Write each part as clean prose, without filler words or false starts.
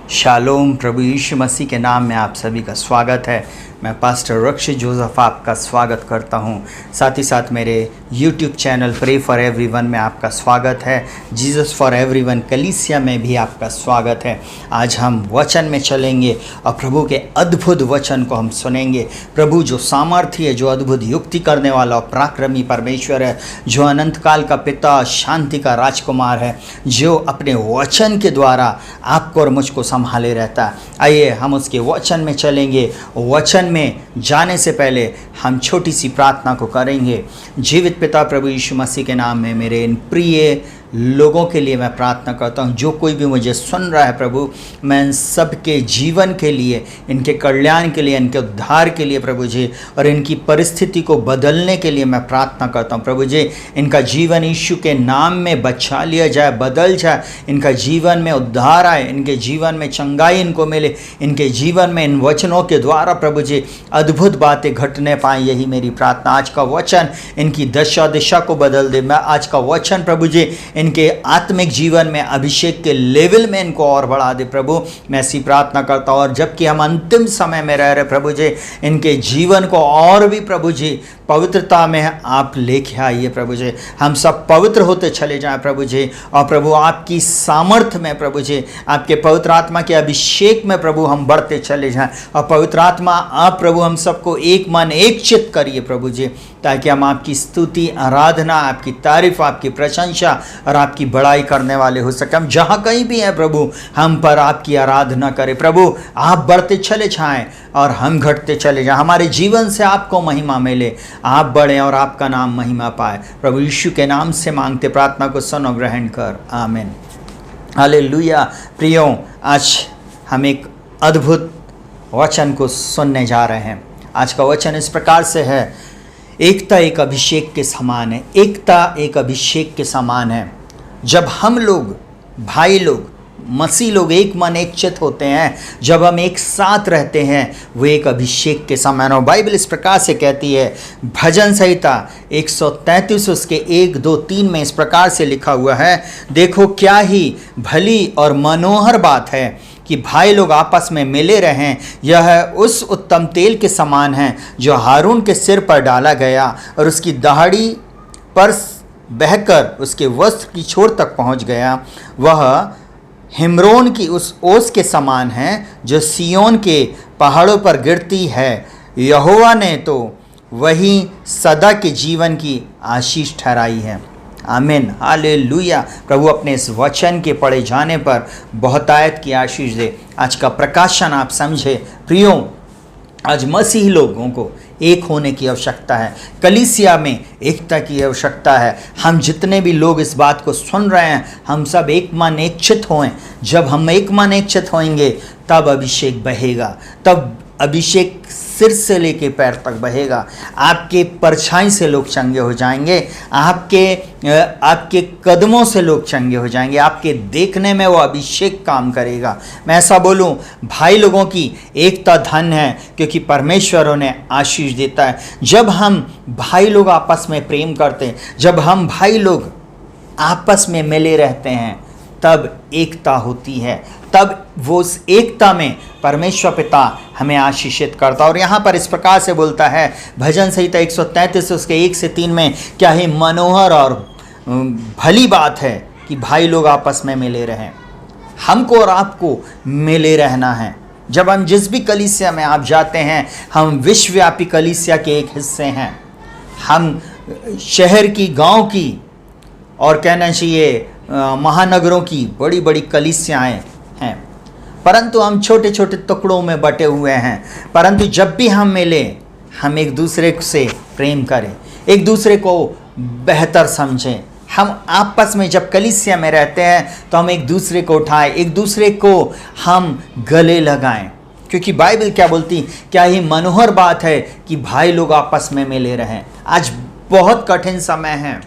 Shalom. प्रभु यीशु मसीह के नाम में आप सभी का स्वागत है। मैं पास्टर रक्षित जोसेफ आपका स्वागत करता हूं। साथ ही साथ मेरे YouTube channel pray for everyone में आपका स्वागत है। जीसस फॉर एवरीवन कलीसिया में भी आपका स्वागत है। आज हम वचन में चलेंगे और प्रभु के अद्भुत वचन को हम सुनेंगे। प्रभु जो सामर्थ्य है, जो अद्भुत युक्ति करने वाला और पराक्रमी परमेश्वर है, जो अनंत काल का पिता, शांति का राजकुमार है, जो अपने वचन के द्वारा आपको और मुझको संभाले रहता है। आइए हम उसके वचन में चलेंगे। वचन में जाने से पहले हम छोटी सी प्रार्थना को करेंगे। जीवित पिता प्रभु यीशु मसीह के नाम में मेरे इन प्रिय लोगों के लिए मैं प्रार्थना करता हूँ। जो कोई भी मुझे सुन रहा है प्रभु, मैं इन सब के जीवन के लिए, इनके कल्याण के लिए, इनके उद्धार के लिए प्रभु जी, और इनकी परिस्थिति को बदलने के लिए मैं प्रार्थना करता हूँ प्रभु जी। इनका जीवन यीशु के नाम में बचा लिया जाए, बदल जाए, इनका जीवन में उद्धार आए, इनके जीवन में चंगाई इनको मिले, इनके जीवन में इन वचनों के द्वारा प्रभु जी अद्भुत बातें घटने पाएँ, यही मेरी प्रार्थना। आज का वचन इनकी दशा दिशा को बदल दे। मैं आज का वचन प्रभु जी इनके आत्मिक जीवन में अभिषेक के लेवल में इनको और बढ़ा दे प्रभु, मैं ऐसी प्रार्थना करता हूँ। और जबकि हम अंतिम समय में रह रहे प्रभु जी, इनके जीवन को और भी प्रभु जी पवित्रता में आप लेके आइए प्रभु जी। हम सब पवित्र होते चले जाएं प्रभु जी, और प्रभु आपकी सामर्थ्य में प्रभु जी, आपके पवित्र आत्मा के अभिषेक में प्रभु हम बढ़ते चले जाएं। और पवित्र आत्मा आप प्रभु हम सबको एक मन एक चित्त करिए प्रभु जी, ताकि हम आपकी स्तुति, आराधना, आपकी तारीफ, आपकी प्रशंसा और आपकी बड़ाई करने वाले हो सके। हम जहाँ कहीं भी हैं प्रभु, हम पर आपकी आराधना करें प्रभु। आप बढ़ते चले जाएं और हम घटते चले जाएं। हमारे जीवन से आपको महिमा मिले, आप बढ़ें और आपका नाम महिमा पाए। प्रभु यीशु के नाम से मांगते, प्रार्थना को सुन और ग्रहण कर, आमीन। हालेलुया। प्रियों, आज हम एक अद्भुत वचन को सुनने जा रहे हैं। आज का वचन इस प्रकार से है, एकता एक अभिषेक के समान है। एकता एक अभिषेक के समान है। जब हम लोग, भाई लोग, मसीह लोग एक मन एक चित्त होते हैं, जब हम एक साथ रहते हैं, वो एक अभिषेक के समान। और बाइबल इस प्रकार से कहती है, भजन संहिता 133 उसके 1, 2, 3 में इस प्रकार से लिखा हुआ है, देखो क्या ही भली और मनोहर बात है कि भाई लोग आपस में मिले रहें। यह उस उत्तम तेल के समान है जो हारून के सिर पर डाला गया और उसकी दाढ़ी पर बहकर उसके वस्त्र की छोर तक पहुंच गया। वह हिम्रोन की उस ओस के समान है जो सियोन के पहाड़ों पर गिरती है। यहोवा ने तो वही सदा के जीवन की आशीष ठहराई है। आमीन, हालेलुया। प्रभु अपने इस वचन के पढ़े जाने पर बहुतायत की आशीष दे। आज का प्रकाशन आप समझे। प्रियों, आज मसीही लोगों को एक होने की आवश्यकता है। कलीसिया में एकता की आवश्यकता है। हम जितने भी लोग इस बात को सुन रहे हैं, हम सब एक मन एक चित्त होएं। जब हम एक मन एक चित्त होएंगे, तब अभिषेक बहेगा, तब अभिषेक सिर से लेके पैर तक बहेगा। आपके परछाई से लोग चंगे हो जाएंगे, आपके कदमों से लोग चंगे हो जाएंगे, आपके देखने में वो अभिषेक काम करेगा। मैं ऐसा बोलूं, भाई लोगों की एकता धन है, क्योंकि परमेश्वर उन्हें आशीष देता है। जब हम भाई लोग आपस में प्रेम करते हैं, जब हम भाई लोग आपस में मिले रहते हैं, तब एकता होती है। तब वो उस एकता में परमेश्वर पिता हमें आशीषित करता। और यहाँ पर इस प्रकार से बोलता है, भजन संहिता 133 उसके 1 से 3 में, क्या ही मनोहर और भली बात है कि भाई लोग आपस में मिले रहें। हमको और आपको मिले रहना है। जब हम जिस भी कलीसिया में आप जाते हैं, हम विश्वव्यापी कलीसिया के एक हिस्से हैं। हम शहर की, गांव की और कहना चाहिए महानगरों की बड़ी बड़ी कलीसियाएं हैं, परंतु हम छोटे छोटे टुकड़ों में बटे हुए हैं। परंतु जब भी हम मिले, हम एक दूसरे से प्रेम करें, एक दूसरे को बेहतर समझें। हम आपस में जब कलीसिया में रहते हैं, तो हम एक दूसरे को उठाएं, एक दूसरे को हम गले लगाएं। क्योंकि बाइबल क्या बोलती, क्या ही मनोहर बात है कि भाई लोग आपस में मिले रहें। आज बहुत कठिन समय है,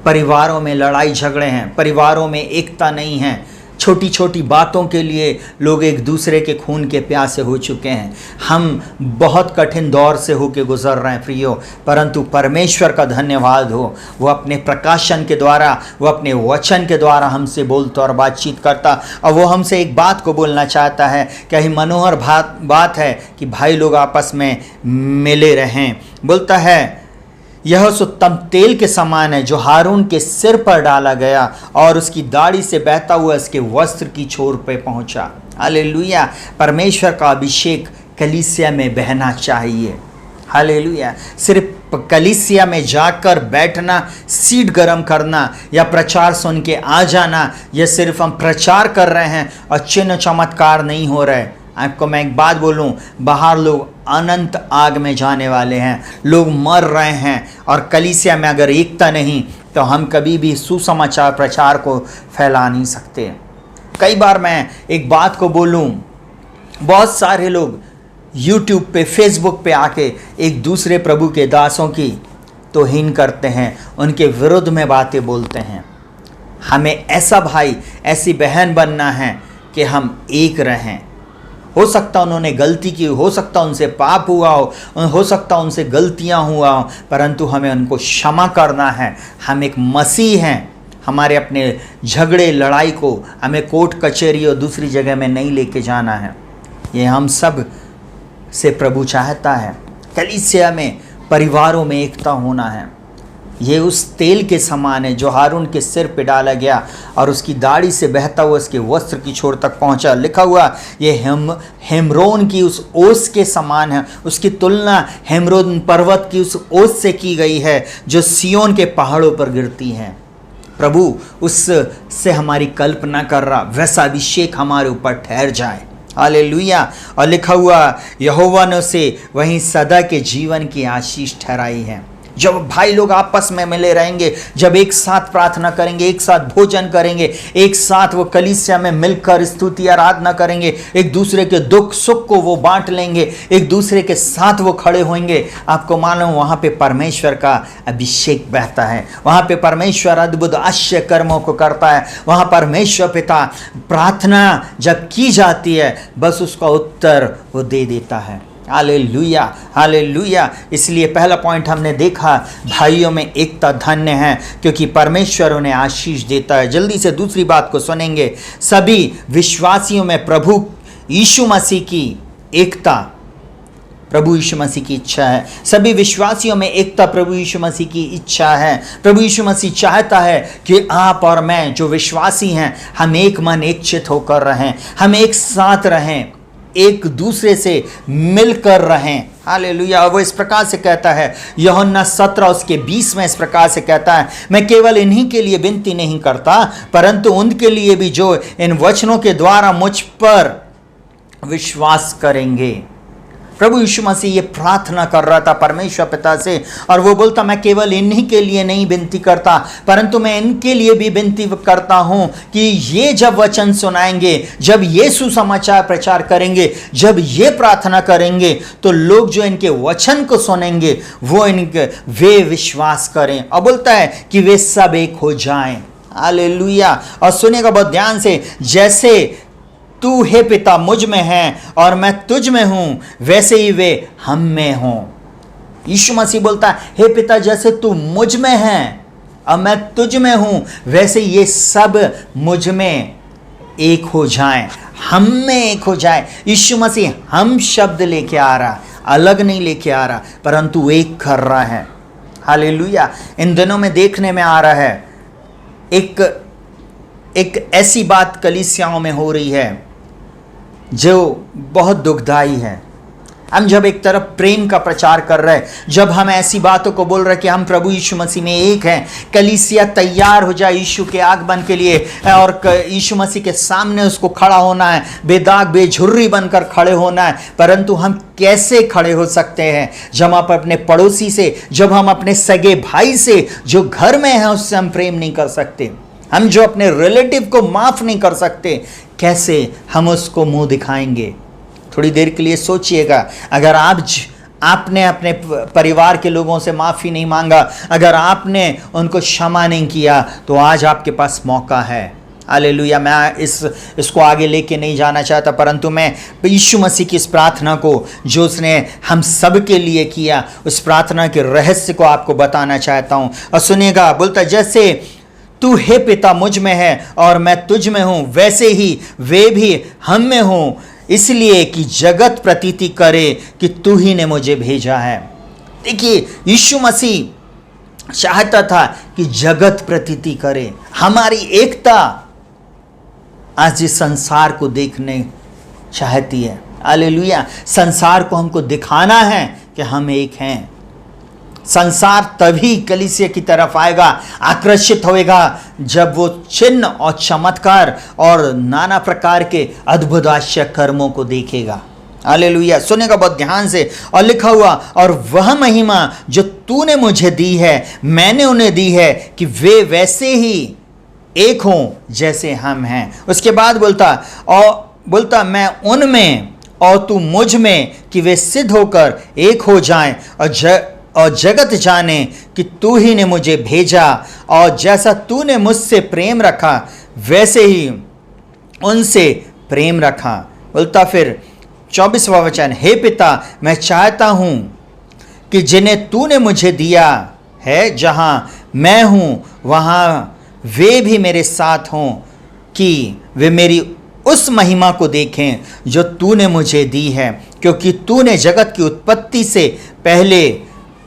परिवारों में लड़ाई झगड़े हैं, परिवारों में एकता नहीं है। छोटी छोटी बातों के लिए लोग एक दूसरे के खून के प्यासे हो चुके हैं। हम बहुत कठिन दौर से होके गुजर रहे हैं प्रियो, परंतु परमेश्वर का धन्यवाद हो, वो अपने प्रकाशन के द्वारा, वो अपने वचन के द्वारा हमसे बोलता और बातचीत करता। और वो हमसे एक बात को बोलना चाहता है, क्या ही मनोहर बात है कि भाई लोग आपस में मिले रहें। बोलता है, यह उस उत्तम तेल के समान है जो हारून के सिर पर डाला गया और उसकी दाढ़ी से बहता हुआ उसके वस्त्र की छोर पे पहुंचा। हालेलुया। परमेश्वर का अभिषेक कलीसिया में बहना चाहिए। हालेलुया। सिर्फ कलीसिया में जाकर बैठना, सीट गरम करना या प्रचार सुन के आ जाना, यह सिर्फ हम प्रचार कर रहे हैं और चिन्ह चमत्कार नहीं हो रहे। आपको मैं एक बात बोलूं, बाहर लोग अनंत आग में जाने वाले हैं, लोग मर रहे हैं, और कलीसिया में अगर एकता नहीं तो हम कभी भी सुसमाचार प्रचार को फैला नहीं सकते। कई बार मैं एक बात को बोलूं, बहुत सारे लोग यूट्यूब पे, फेसबुक पे आके एक दूसरे प्रभु के दासों की तौहीन करते हैं, उनके विरुद्ध में बातें बोलते हैं। हमें ऐसा भाई, ऐसी बहन बनना है कि हम एक रहें। हो सकता उन्होंने गलती की, हो सकता उनसे पाप हुआ हो सकता उनसे गलतियां हुआ हो, परंतु हमें उनको क्षमा करना है। हम एक मसीह हैं, हमारे अपने झगड़े लड़ाई को हमें कोर्ट कचहरी और दूसरी जगह में नहीं लेके जाना है। ये हम सब से प्रभु चाहता है। कलीसिया में, परिवारों में एकता होना है। ये उस तेल के समान है जो हारून के सिर पे डाला गया और उसकी दाढ़ी से बहता हुआ उसके वस्त्र की छोर तक पहुंचा। लिखा हुआ, ये हेमरोन की उस ओस के समान है। उसकी तुलना हेमरोन पर्वत की उस ओस से की गई है जो सियोन के पहाड़ों पर गिरती है। प्रभु उससे हमारी कल्पना कर रहा, वैसा अभिषेक हमारे ऊपर ठहर जाए। हालेलुया। और लिखा हुआ, यहोवा ने उसे वहीं सदा के जीवन की आशीष ठहराई है। जब भाई लोग आपस में मिले रहेंगे, जब एक साथ प्रार्थना करेंगे, एक साथ भोजन करेंगे, एक साथ वो कलीसिया में मिलकर स्तुति आराधना करेंगे, एक दूसरे के दुख सुख को वो बांट लेंगे, एक दूसरे के साथ वो खड़े होंगे, आपको मालूम वहाँ पे परमेश्वर का अभिषेक बहता है। वहाँ पे परमेश्वर अद्भुत आश्चर्य कर्मों को करता है। वहाँ परमेश्वर पिता प्रार्थना जब की जाती है, बस उसका उत्तर वो दे देता है। Hallelujah, hallelujah. इसलिए पहला पॉइंट हमने देखा, भाइयों में एकता धन्य है क्योंकि परमेश्वर उन्हें आशीष देता है। जल्दी से दूसरी बात को सुनेंगे, सभी विश्वासियों में प्रभु यीशु मसीह की एकता, प्रभु यीशु मसीह की इच्छा है। सभी विश्वासियों में एकता प्रभु यीशु मसीह की इच्छा है। प्रभु यीशु मसीह चाहता है कि आप और मैं जो विश्वासी हैं, हम एक मन एक चित्त होकर रहें, हम एक साथ रहें, एक दूसरे से मिलकर रहें। हालेलुया। वो इस प्रकार से कहता है, यूहन्ना 17 उसके 20 में इस प्रकार से कहता है, मैं केवल इन्हीं के लिए विनती नहीं करता परंतु उनके लिए भी जो इन वचनों के द्वारा मुझ पर विश्वास करेंगे। प्रभु यीशु मसीह ये प्रार्थना कर रहा था परमेश्वर पिता से, और वो बोलता, मैं केवल इन्हीं के लिए नहीं विनती करता परंतु मैं इनके लिए भी विनती करता हूं कि ये जब वचन सुनाएंगे, जब ये सुसमाचार प्रचार करेंगे, जब ये प्रार्थना करेंगे, तो लोग जो इनके वचन को सुनेंगे वे विश्वास करें। और बोलता है कि वे सब एक हो जाएं। हालेलुया। और सुनिएगा बहुत ध्यान से, जैसे तू हे पिता मुझ में है और मैं तुझ में हूं, वैसे ही वे हम में हों। यीशु मसीह बोलता है, हे पिता जैसे तू मुझ में है और मैं तुझ में हूं, वैसे ये सब मुझ में एक हो जाएं, हम में एक हो जाए। यीशु मसीह हम शब्द लेके आ रहा, अलग नहीं लेके आ रहा, परंतु एक कर रहा है। हालेलुया। इन दिनों में देखने में आ रहा है, एक ऐसी बात कलीसियाओं में हो रही है जो बहुत दुखदाई है। हम जब एक तरफ प्रेम का प्रचार कर रहे हैं, जब हम ऐसी बातों को बोल रहे हैं कि हम प्रभु यीशु मसीह में एक हैं, कलीसिया तैयार हो जाए यीशु के आगमन के लिए और यीशु मसीह के सामने उसको खड़ा होना है, बेदाग बेझुर्री बनकर खड़े होना है, परंतु हम कैसे खड़े हो सकते हैं जब हम अपने पड़ोसी से, जब हम अपने सगे भाई से जो घर में है उससे हम प्रेम नहीं कर सकते, हम जो अपने रिलेटिव को माफ नहीं कर सकते, कैसे हम उसको मुंह दिखाएंगे? थोड़ी देर के लिए सोचिएगा, अगर आपने अपने परिवार के लोगों से माफ़ी नहीं मांगा, अगर आपने उनको क्षमा नहीं किया, तो आज आपके पास मौका है। हालेलुया। मैं इसको आगे लेके नहीं जाना चाहता, परंतु मैं यीशु मसीह की इस प्रार्थना को जो उसने हम सब के लिए किया, उस प्रार्थना के रहस्य को आपको बताना चाहता हूँ। और सुनिएगा, बोलता जैसे तू हे पिता मुझ में है और मैं तुझ में हूँ, वैसे ही वे भी हम में हों, इसलिए कि जगत प्रतीति करे कि तू ही ने मुझे भेजा है। देखिए, यीशु मसीह चाहता था कि जगत प्रतीति करे, हमारी एकता आज इस संसार को देखने चाहती है। हालेलुया। संसार को हमको दिखाना है कि हम एक हैं। संसार तभी कलीसिया की तरफ आएगा, आकर्षित होएगा, जब वो चिन्ह और चमत्कार और नाना प्रकार के अद्भुत आश्चर्य कर्मों को देखेगा। हालेलुया। सुनेगा बहुत ध्यान से। और लिखा हुआ, और वह महिमा जो तूने मुझे दी है मैंने उन्हें दी है कि वे वैसे ही एक हों जैसे हम हैं। उसके बाद बोलता मैं उनमें और तू मुझ में, कि वे सिद्ध होकर एक हो जाएं और जगत जाने कि तू ही ने मुझे भेजा, और जैसा तूने मुझसे प्रेम रखा वैसे ही उनसे प्रेम रखा। बोलता फिर 24वां वचन, हे पिता मैं चाहता हूँ कि जिन्हें तूने मुझे दिया है, जहाँ मैं हूँ वहाँ वे भी मेरे साथ हों, कि वे मेरी उस महिमा को देखें जो तूने मुझे दी है, क्योंकि तूने जगत की उत्पत्ति से पहले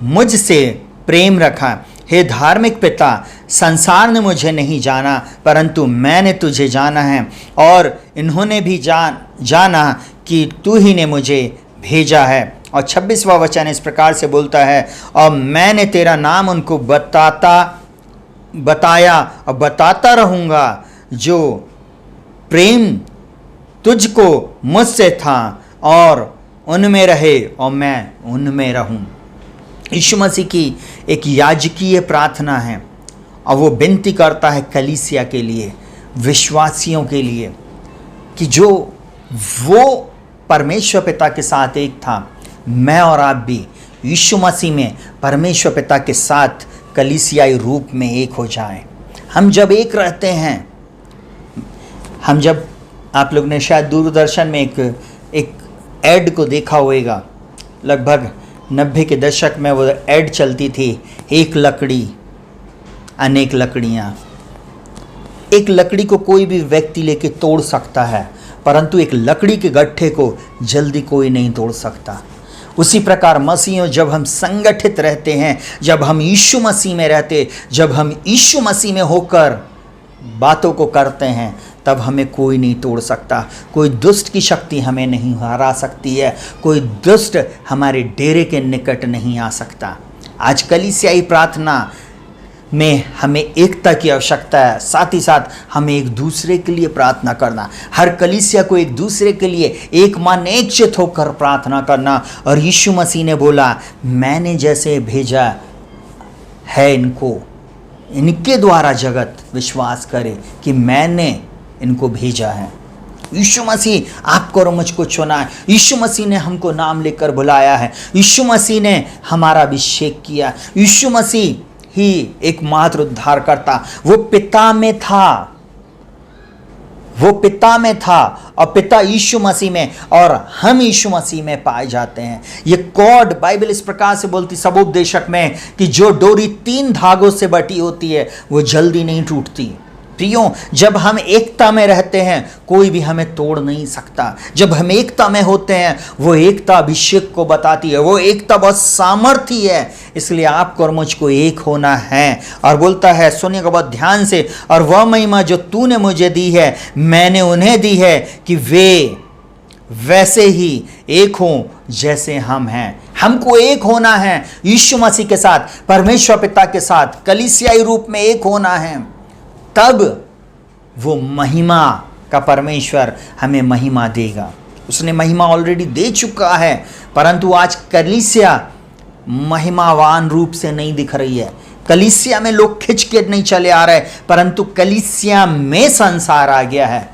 मुझसे प्रेम रखा। हे धार्मिक पिता, संसार ने मुझे नहीं जाना, परंतु मैंने तुझे जाना है, और इन्होंने भी जाना कि तू ही ने मुझे भेजा है। और 26वां वचन इस प्रकार से बोलता है, और मैंने तेरा नाम उनको बताया और बताता रहूँगा, जो प्रेम तुझको मुझसे था और उनमें रहे और मैं उनमें रहूं। यीशु मसीह की एक याजकीय प्रार्थना है, और वो विनती करता है कलीसिया के लिए, विश्वासियों के लिए, कि जो वो परमेश्वर पिता के साथ एक था, मैं और आप भी यीशु मसीह में परमेश्वर पिता के साथ कलीसियाई रूप में एक हो जाएं। हम जब एक रहते हैं, हम जब, आप लोग ने शायद दूरदर्शन में एक एड को देखा होगा, लगभग 90 के दशक में वो एड चलती थी, एक लकड़ी अनेक लकड़ियाँ। एक लकड़ी को कोई भी व्यक्ति लेके तोड़ सकता है, परंतु एक लकड़ी के गट्ठे को जल्दी कोई नहीं तोड़ सकता। उसी प्रकार मसीहों, जब हम संगठित रहते हैं, जब हम यीशु मसीह में रहते, जब हम यीशु मसीह में होकर बातों को करते हैं, तब हमें कोई नहीं तोड़ सकता। कोई दुष्ट की शक्ति हमें नहीं हरा सकती है, कोई दुष्ट हमारे डेरे के निकट नहीं आ सकता। आज कलीसियाई प्रार्थना में हमें एकता की आवश्यकता है, साथ ही साथ हमें एक दूसरे के लिए प्रार्थना करना, हर कलीसिया को एक दूसरे के लिए एक मन एक चित होकर प्रार्थना करना। और यीशु मसीह ने बोला, मैंने जैसे भेजा है इनको, इनके द्वारा जगत विश्वास करे कि मैंने इनको भेजा है। यीशु मसीह आपको और मुझको चुना है, यीशु मसीह ने हमको नाम लेकर बुलाया है, यीशु मसीह ने हमारा अभिषेक किया। यीशु मसीह ही एकमात्र उद्धार करता, वो पिता में था, वो पिता में था, और पिता यीशु मसीह में, और हम यीशु मसीह में पाए जाते हैं। ये कॉर्ड, बाइबल इस प्रकार से बोलती सबोपदेशक में, कि जो डोरी 3 धागों से बटी होती है वो जल्दी नहीं टूटती। प्रियो, जब हम एकता में रहते हैं कोई भी हमें तोड़ नहीं सकता। जब हम एकता में होते हैं, वो एकता अभिषेक को बताती है, वो एकता बहुत सामर्थी है। इसलिए आपको और मुझको एक होना है। और बोलता है, सुनिएगा बहुत ध्यान से, और वह महिमा जो तूने मुझे दी है मैंने उन्हें दी है, कि वे वैसे ही एक हों जैसे हम हैं। हमको एक होना है यीशु मसीह के साथ, परमेश्वर पिता के साथ, कलीसियाई रूप में एक होना है। तब वो महिमा का परमेश्वर हमें महिमा देगा। उसने महिमा ऑलरेडी दे चुका है, परंतु आज कलीसिया महिमावान रूप से नहीं दिख रही है। कलीसिया में लोग खिंच के नहीं चले आ रहे, परंतु कलीसिया में संसार आ गया है।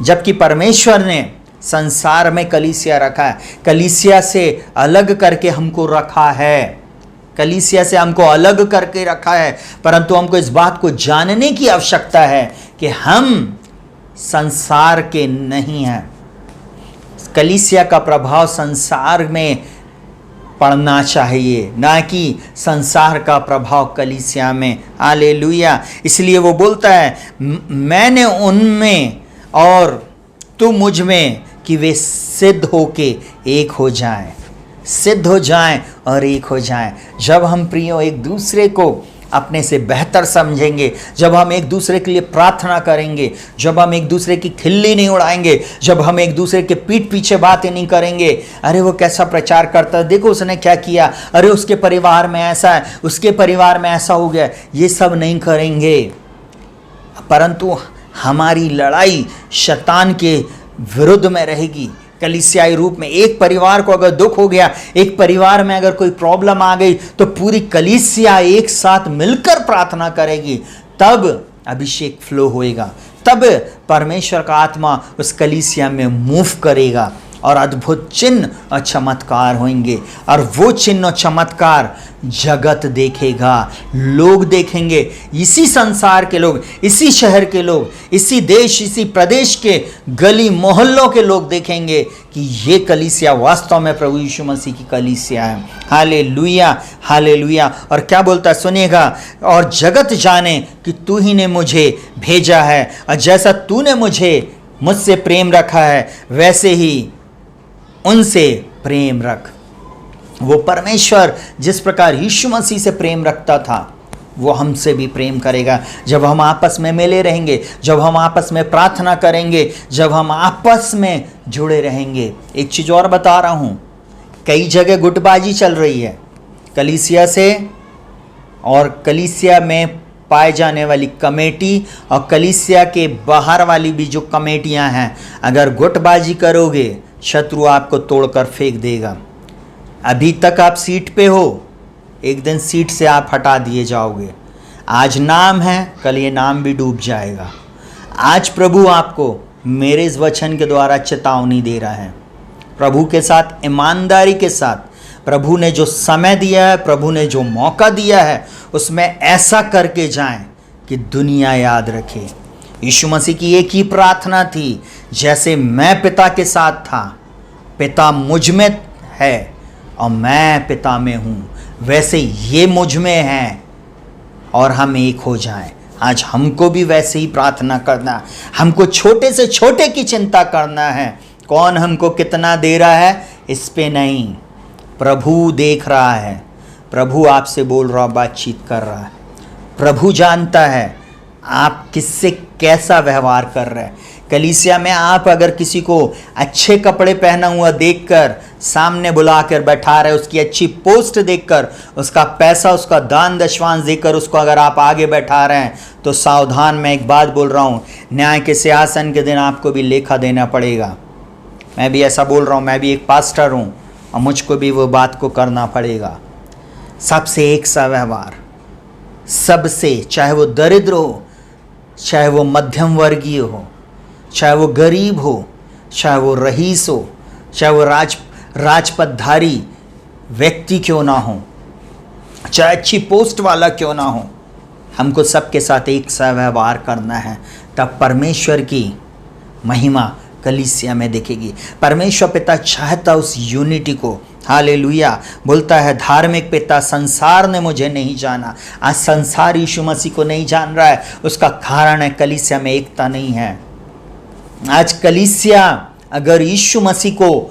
जबकि परमेश्वर ने संसार में कलीसिया रखा है, कलीसिया से अलग करके हमको रखा है, कलीसिया से हमको अलग करके रखा है। परंतु हमको इस बात को जानने की आवश्यकता है कि कि हम संसार के नहीं हैं। कलीसिया का प्रभाव संसार में पड़ना चाहिए, ना कि संसार का प्रभाव कलीसिया में। हालेलुया। इसलिए वो बोलता है मैंने उनमें और तू मुझ में, कि वे सिद्ध होके एक हो जाएं, सिद्ध हो जाएं और एक हो जाएं। जब हम प्रियो एक दूसरे को अपने से बेहतर समझेंगे, जब हम एक दूसरे के लिए प्रार्थना करेंगे, जब हम एक दूसरे की खिल्ली नहीं उड़ाएंगे, जब हम एक दूसरे के पीठ पीछे बातें नहीं करेंगे, अरे वो कैसा प्रचार करता है, देखो उसने क्या किया, अरे उसके परिवार में ऐसा है, उसके परिवार में ऐसा हो गया, ये सब नहीं करेंगे। परंतु हमारी लड़ाई शैतान के विरुद्ध में रहेगी। कलीसियाई रूप में एक परिवार को अगर दुख हो गया, एक परिवार में अगर कोई प्रॉब्लम आ गई, तो पूरी कलीसिया एक साथ मिलकर प्रार्थना करेगी, तब अभिषेक फ्लो होएगा, तब परमेश्वर का आत्मा उस कलीसिया में मूव करेगा और अद्भुत चिन्ह और चमत्कार होंगे। और वो चिन्ह और चमत्कार जगत देखेगा, लोग देखेंगे, इसी संसार के लोग, इसी शहर के लोग, इसी देश, इसी प्रदेश के गली मोहल्लों के लोग देखेंगे कि ये कलीसिया वास्तव में प्रभु यीशु मसीह की कलीसिया है। Hallelujah, hallelujah. और क्या बोलता है सुनिएगा, और जगत जाने कि तू ही ने मुझे भेजा है, और जैसा तूने मुझसे प्रेम रखा है, वैसे ही उनसे प्रेम रख। वो परमेश्वर जिस प्रकार यीशु मसीह से प्रेम रखता था, वो हमसे भी प्रेम करेगा। जब हम आपस में मिले रहेंगे, जब हम आपस में प्रार्थना करेंगे, जब हम आपस में जुड़े रहेंगे। एक चीज़ और बता रहा हूँ, कई जगह गुटबाजी चल रही है कलीसिया से, और कलीसिया में पाए जाने वाली कमेटी और कलीसिया के बाहर वाली भी जो कमेटियाँ हैं, अगर गुटबाजी करोगे शत्रु आपको तोड़कर फेंक देगा। अभी तक आप सीट पे हो, एक दिन सीट से आप हटा दिए जाओगे। आज नाम है, कल ये नाम भी डूब जाएगा। आज प्रभु आपको मेरे इस वचन के द्वारा चेतावनी दे रहा है। प्रभु के साथ ईमानदारी के साथ, प्रभु ने जो समय दिया है, प्रभु ने जो मौका दिया है, उसमें ऐसा करके जाएं कि दुनिया याद रखे। यीशु मसीह की एक ही प्रार्थना थी, जैसे मैं पिता के साथ था, पिता मुझ में है और मैं पिता में हूँ, वैसे ये मुझ में हैं और हम एक हो जाएं। आज हमको भी वैसे ही प्रार्थना करना, हमको छोटे से छोटे की चिंता करना है। कौन हमको कितना दे रहा है इस पे नहीं, प्रभु देख रहा है, प्रभु आपसे बोल रहा, बातचीत कर रहा है। प्रभु जानता है आप किससे कैसा व्यवहार कर रहे हैं। कलीसिया में आप अगर किसी को अच्छे कपड़े पहना हुआ देखकर सामने बुलाकर बैठा रहे, उसकी अच्छी पोस्ट देखकर, उसका पैसा, उसका दान दशवांश देकर उसको अगर आप आगे बैठा रहे हैं, तो सावधान। मैं एक बात बोल रहा हूँ, न्याय के सिंहासन के दिन आपको भी लेखा देना पड़ेगा। मैं भी ऐसा बोल रहा हूँ, मैं भी एक पास्टर हूँ और मुझको भी वो बात को करना पड़ेगा। सबसे एक सा व्यवहार, सबसे, चाहे वो दरिद्र हो, चाहे वो मध्यम वर्गीय हो, चाहे वो गरीब हो, चाहे वो रईस हो, चाहे वो राजपदधारी व्यक्ति क्यों ना हो, चाहे अच्छी पोस्ट वाला क्यों ना हो, हमको सबके साथ एक सा व्यवहार करना है। तब परमेश्वर की महिमा कलीसिया में दिखेगी। परमेश्वर पिता चाहता उस यूनिटी को। हालेलुया। बोलता है धार्मिक पिता, संसार ने मुझे नहीं जाना। आज संसार यीशु मसीह को नहीं जान रहा है, उसका कारण है कलीसिया में एकता नहीं है। आज कलीसिया अगर यीशु मसीह को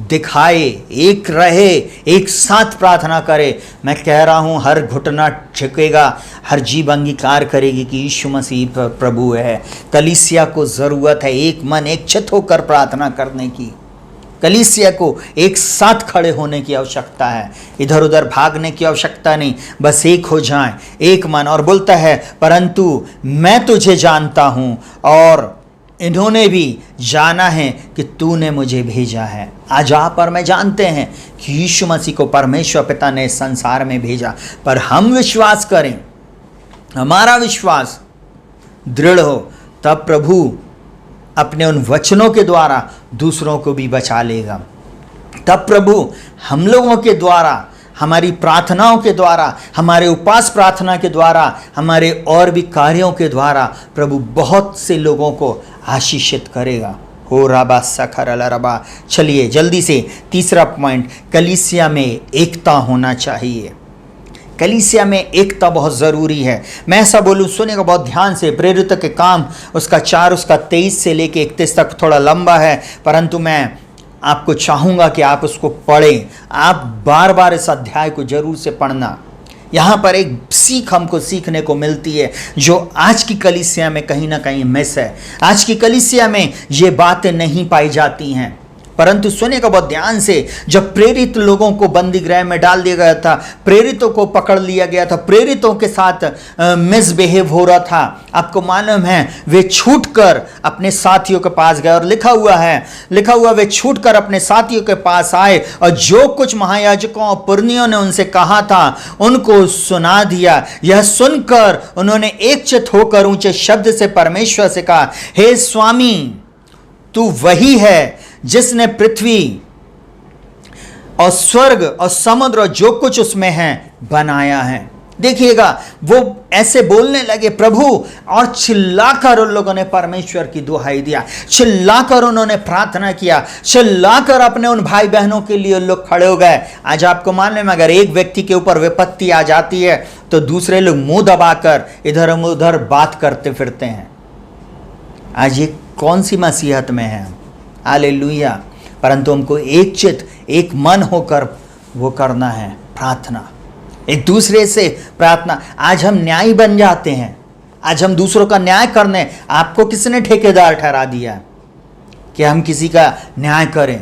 दिखाए, एक रहे, एक साथ प्रार्थना करे, मैं कह रहा हूँ हर घुटना झुकेगा, हर जीभ अंगीकार करेगी कि यीशु मसीह प्रभु है। कलीसिया को ज़रूरत है एक मन एक चित्त होकर प्रार्थना करने की। कलीसिया को एक साथ खड़े होने की आवश्यकता है, इधर उधर भागने की आवश्यकता नहीं, बस एक हो जाएं, एक मन। और बोलता है परंतु मैं तुझे जानता हूँ और इन्होंने भी जाना है कि तूने मुझे भेजा है। आज आप और मैं जानते हैं कि यीशु मसीह को परमेश्वर पिता ने संसार में भेजा, पर हम विश्वास करें, हमारा विश्वास दृढ़ हो, तब प्रभु अपने उन वचनों के द्वारा दूसरों को भी बचा लेगा। तब प्रभु हम लोगों के द्वारा हमारी प्रार्थनाओं के द्वारा, हमारे उपवास प्रार्थना के द्वारा, हमारे और भी कार्यों के द्वारा प्रभु बहुत से लोगों को आशीषित करेगा। हो राबा सखर रबा। चलिए जल्दी से तीसरा पॉइंट, कलीसिया में एकता होना चाहिए। कलीसिया में एकता बहुत ज़रूरी है। मैं ऐसा बोलूँ, सुनेगा बहुत ध्यान से। प्रेरित के काम उसका 4 उसका 23 से लेके 31 तक थोड़ा लंबा है, परंतु मैं आपको चाहूँगा कि आप उसको पढ़ें। आप बार बार इस अध्याय को जरूर से पढ़ना। यहाँ पर एक सीख हमको सीखने को मिलती है जो आज की कलीसिया में कहीं ना कहीं मिस है। आज की कलीसिया में ये बातें नहीं पाई जाती हैं। परंतु सुनेगा बहुत ध्यान से, जब प्रेरित लोगों को बंदी गृह में डाल दिया गया था, प्रेरितों को पकड़ लिया गया था, प्रेरितों के साथ मिसबिहेव हो रहा था, आपको मालूम है वे छूटकर अपने साथियों के पास गए। और लिखा हुआ वे छूटकर अपने साथियों के पास आए और जो कुछ महायाजकों और पुरनियों ने उनसे कहा था उनको सुना दिया। यह सुनकर उन्होंने एकचित होकर ऊंचे शब्द से परमेश्वर से कहा, हे स्वामी, तू वही है जिसने पृथ्वी और स्वर्ग और समुद्र और जो कुछ उसमें है बनाया है। देखिएगा, वो ऐसे बोलने लगे प्रभु, और चिल्लाकर उन लोगों ने परमेश्वर की दुहाई दिया, चिल्लाकर उन्होंने प्रार्थना किया, चिल्लाकर अपने उन भाई बहनों के लिए लोग खड़े हो गए। आज आपको मालूम है, अगर एक व्यक्ति के ऊपर विपत्ति आ जाती है तो दूसरे लोग मुंह दबाकर इधर उधर बात करते फिरते हैं। आज ये कौन सी मसीहत में है? हालेलुया। परंतु हमको एक चित एक मन होकर वो करना है, प्रार्थना, एक दूसरे से प्रार्थना। आज हम न्यायी बन जाते हैं, आज हम दूसरों का न्याय करने, आपको किसने ठेकेदार ठहरा दिया कि हम किसी का न्याय करें?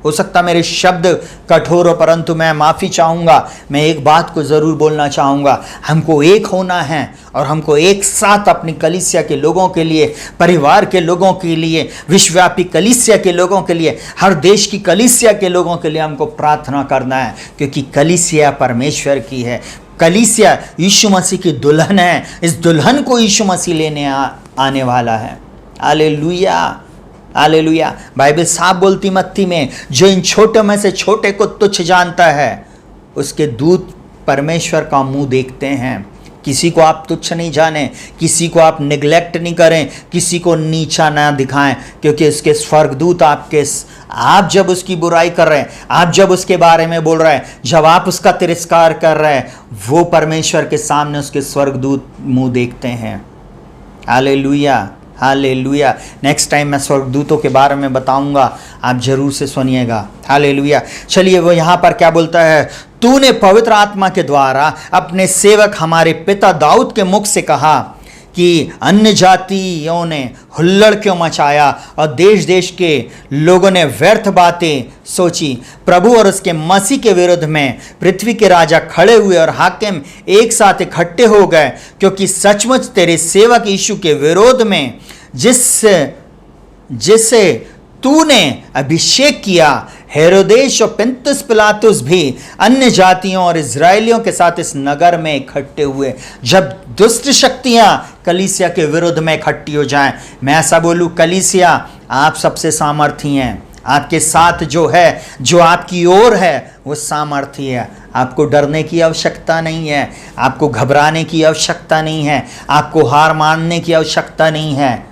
हो सकता मेरे शब्द कठोर हो, परंतु मैं माफ़ी चाहूँगा। मैं एक बात को ज़रूर बोलना चाहूँगा, हमको एक होना है और हमको एक साथ अपनी कलीसिया के लोगों के लिए, परिवार के लोगों के लिए, विश्वव्यापी कलीसिया के लोगों के लिए, हर देश की कलीसिया के लोगों के लिए हमको प्रार्थना करना है, क्योंकि कलीसिया परमेश्वर की है। कलीसिया यीशु मसीह की दुल्हन है। इस दुल्हन को यीशु मसीह लेने आने वाला है। Hallelujah, hallelujah. बाइबल साफ बोलती मत्ती में, जो इन छोटे में से छोटे को तुच्छ जानता है उसके दूत परमेश्वर का मुंह देखते हैं। किसी को आप तुच्छ नहीं जाने, किसी को आप निगलेक्ट नहीं करें, किसी को नीचा ना दिखाएं, क्योंकि उसके स्वर्गदूत आप जब उसकी बुराई कर रहे हैं, आप जब उसके बारे में बोल रहे हैं, जब आप उसका तिरस्कार कर रहे हैं, वो परमेश्वर के सामने उसके स्वर्गदूत मुंह देखते हैं। Hallelujah, hallelujah. नेक्स्ट टाइम मैं स्वर्गदूतों के बारे में बताऊंगा, आप जरूर से सुनिएगा। हालेलुया। चलिए, वो यहाँ पर क्या बोलता है, तूने पवित्र आत्मा के द्वारा अपने सेवक हमारे पिता दाऊद के मुख से कहा कि अन्य जातियों ने हुल्लड़ क्यों मचाया और देश देश के लोगों ने व्यर्थ बातें सोची। प्रभु और उसके मसीह के विरुद्ध में पृथ्वी के राजा खड़े हुए और हाकिम एक साथ इकट्ठे हो गए, क्योंकि सचमुच तेरे सेवक यीशु के विरोध में जिससे तूने अभिषेक किया, हेरोदेश और पिन्तुस पिलातुस भी अन्य जातियों और इजरायलियों के साथ इस नगर में इकट्ठे हुए। जब दुष्ट शक्तियां कलीसिया के विरुद्ध में इकट्ठी हो जाएं, मैं ऐसा बोलूं, कलीसिया आप सबसे सामर्थी हैं। आपके साथ जो है, जो आपकी ओर है, वो सामर्थी है। आपको डरने की आवश्यकता नहीं है, आपको घबराने की आवश्यकता नहीं है, आपको हार मानने की आवश्यकता नहीं है।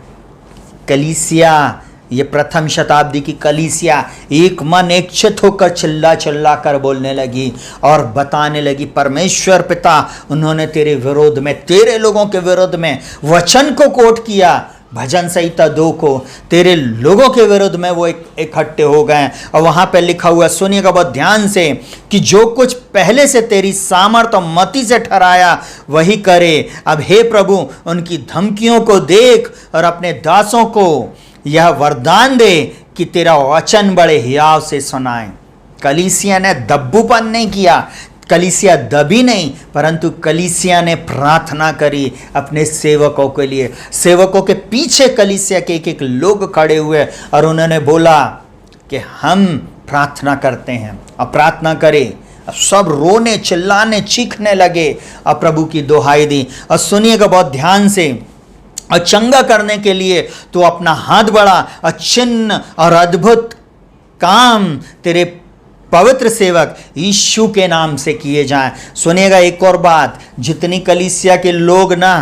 कलीसिया, ये प्रथम शताब्दी की कलीसिया एक मन एक चित होकर चिल्ला कर बोलने लगी और बताने लगी, परमेश्वर पिता, उन्होंने तेरे विरोध में, तेरे लोगों के विरोध में वचन को कोट किया, भजन संहिता 2 को, तेरे लोगों के विरुद्ध में वो इकट्ठे हो गए। और वहाँ पे लिखा हुआ, सुनिएगा बहुत ध्यान से, कि जो कुछ पहले से तेरी सामर्थ और मति से ठहराया वही करे। अब हे प्रभु, उनकी धमकियों को देख और अपने दासों को यह वरदान दे कि तेरा वचन बड़े हियाव से सुनाए। कलीसिया ने दब्बूपन नहीं किया, कलीसिया दबी नहीं, परंतु कलीसिया ने प्रार्थना करी अपने सेवकों के लिए। सेवकों के पीछे कलीसिया के एक लोग खड़े हुए और उन्होंने बोला कि हम प्रार्थना करते हैं, और प्रार्थना करें। अब सब रोने, चिल्लाने, चीखने लगे और प्रभु की दुहाई दी। और सुनिएगा बहुत ध्यान से, और चंगा करने के लिए तो अपना हाथ बढ़ा और चिन्ह और अद्भुत काम तेरे पवित्र सेवक यीशु के नाम से किए जाएं। सुनिएगा एक और बात, जितनी कलीसिया के लोग ना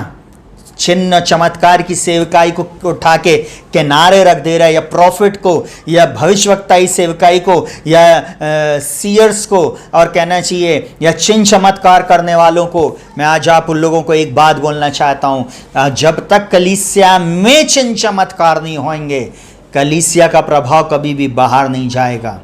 चिन्ह चमत्कार की सेवकाई को उठा के किनारे रख दे रहा है, या प्रॉफिट को, या भविष्यवक्ताई सेवकाई को, या सीयर्स को, और कहना चाहिए या चिन्ह चमत्कार करने वालों को, मैं आज आप उन लोगों को एक बात बोलना चाहता हूं, जब तक कलीसिया में चिन्ह चमत्कार नहीं होंगे, कलीसिया का प्रभाव कभी भी बाहर नहीं जाएगा।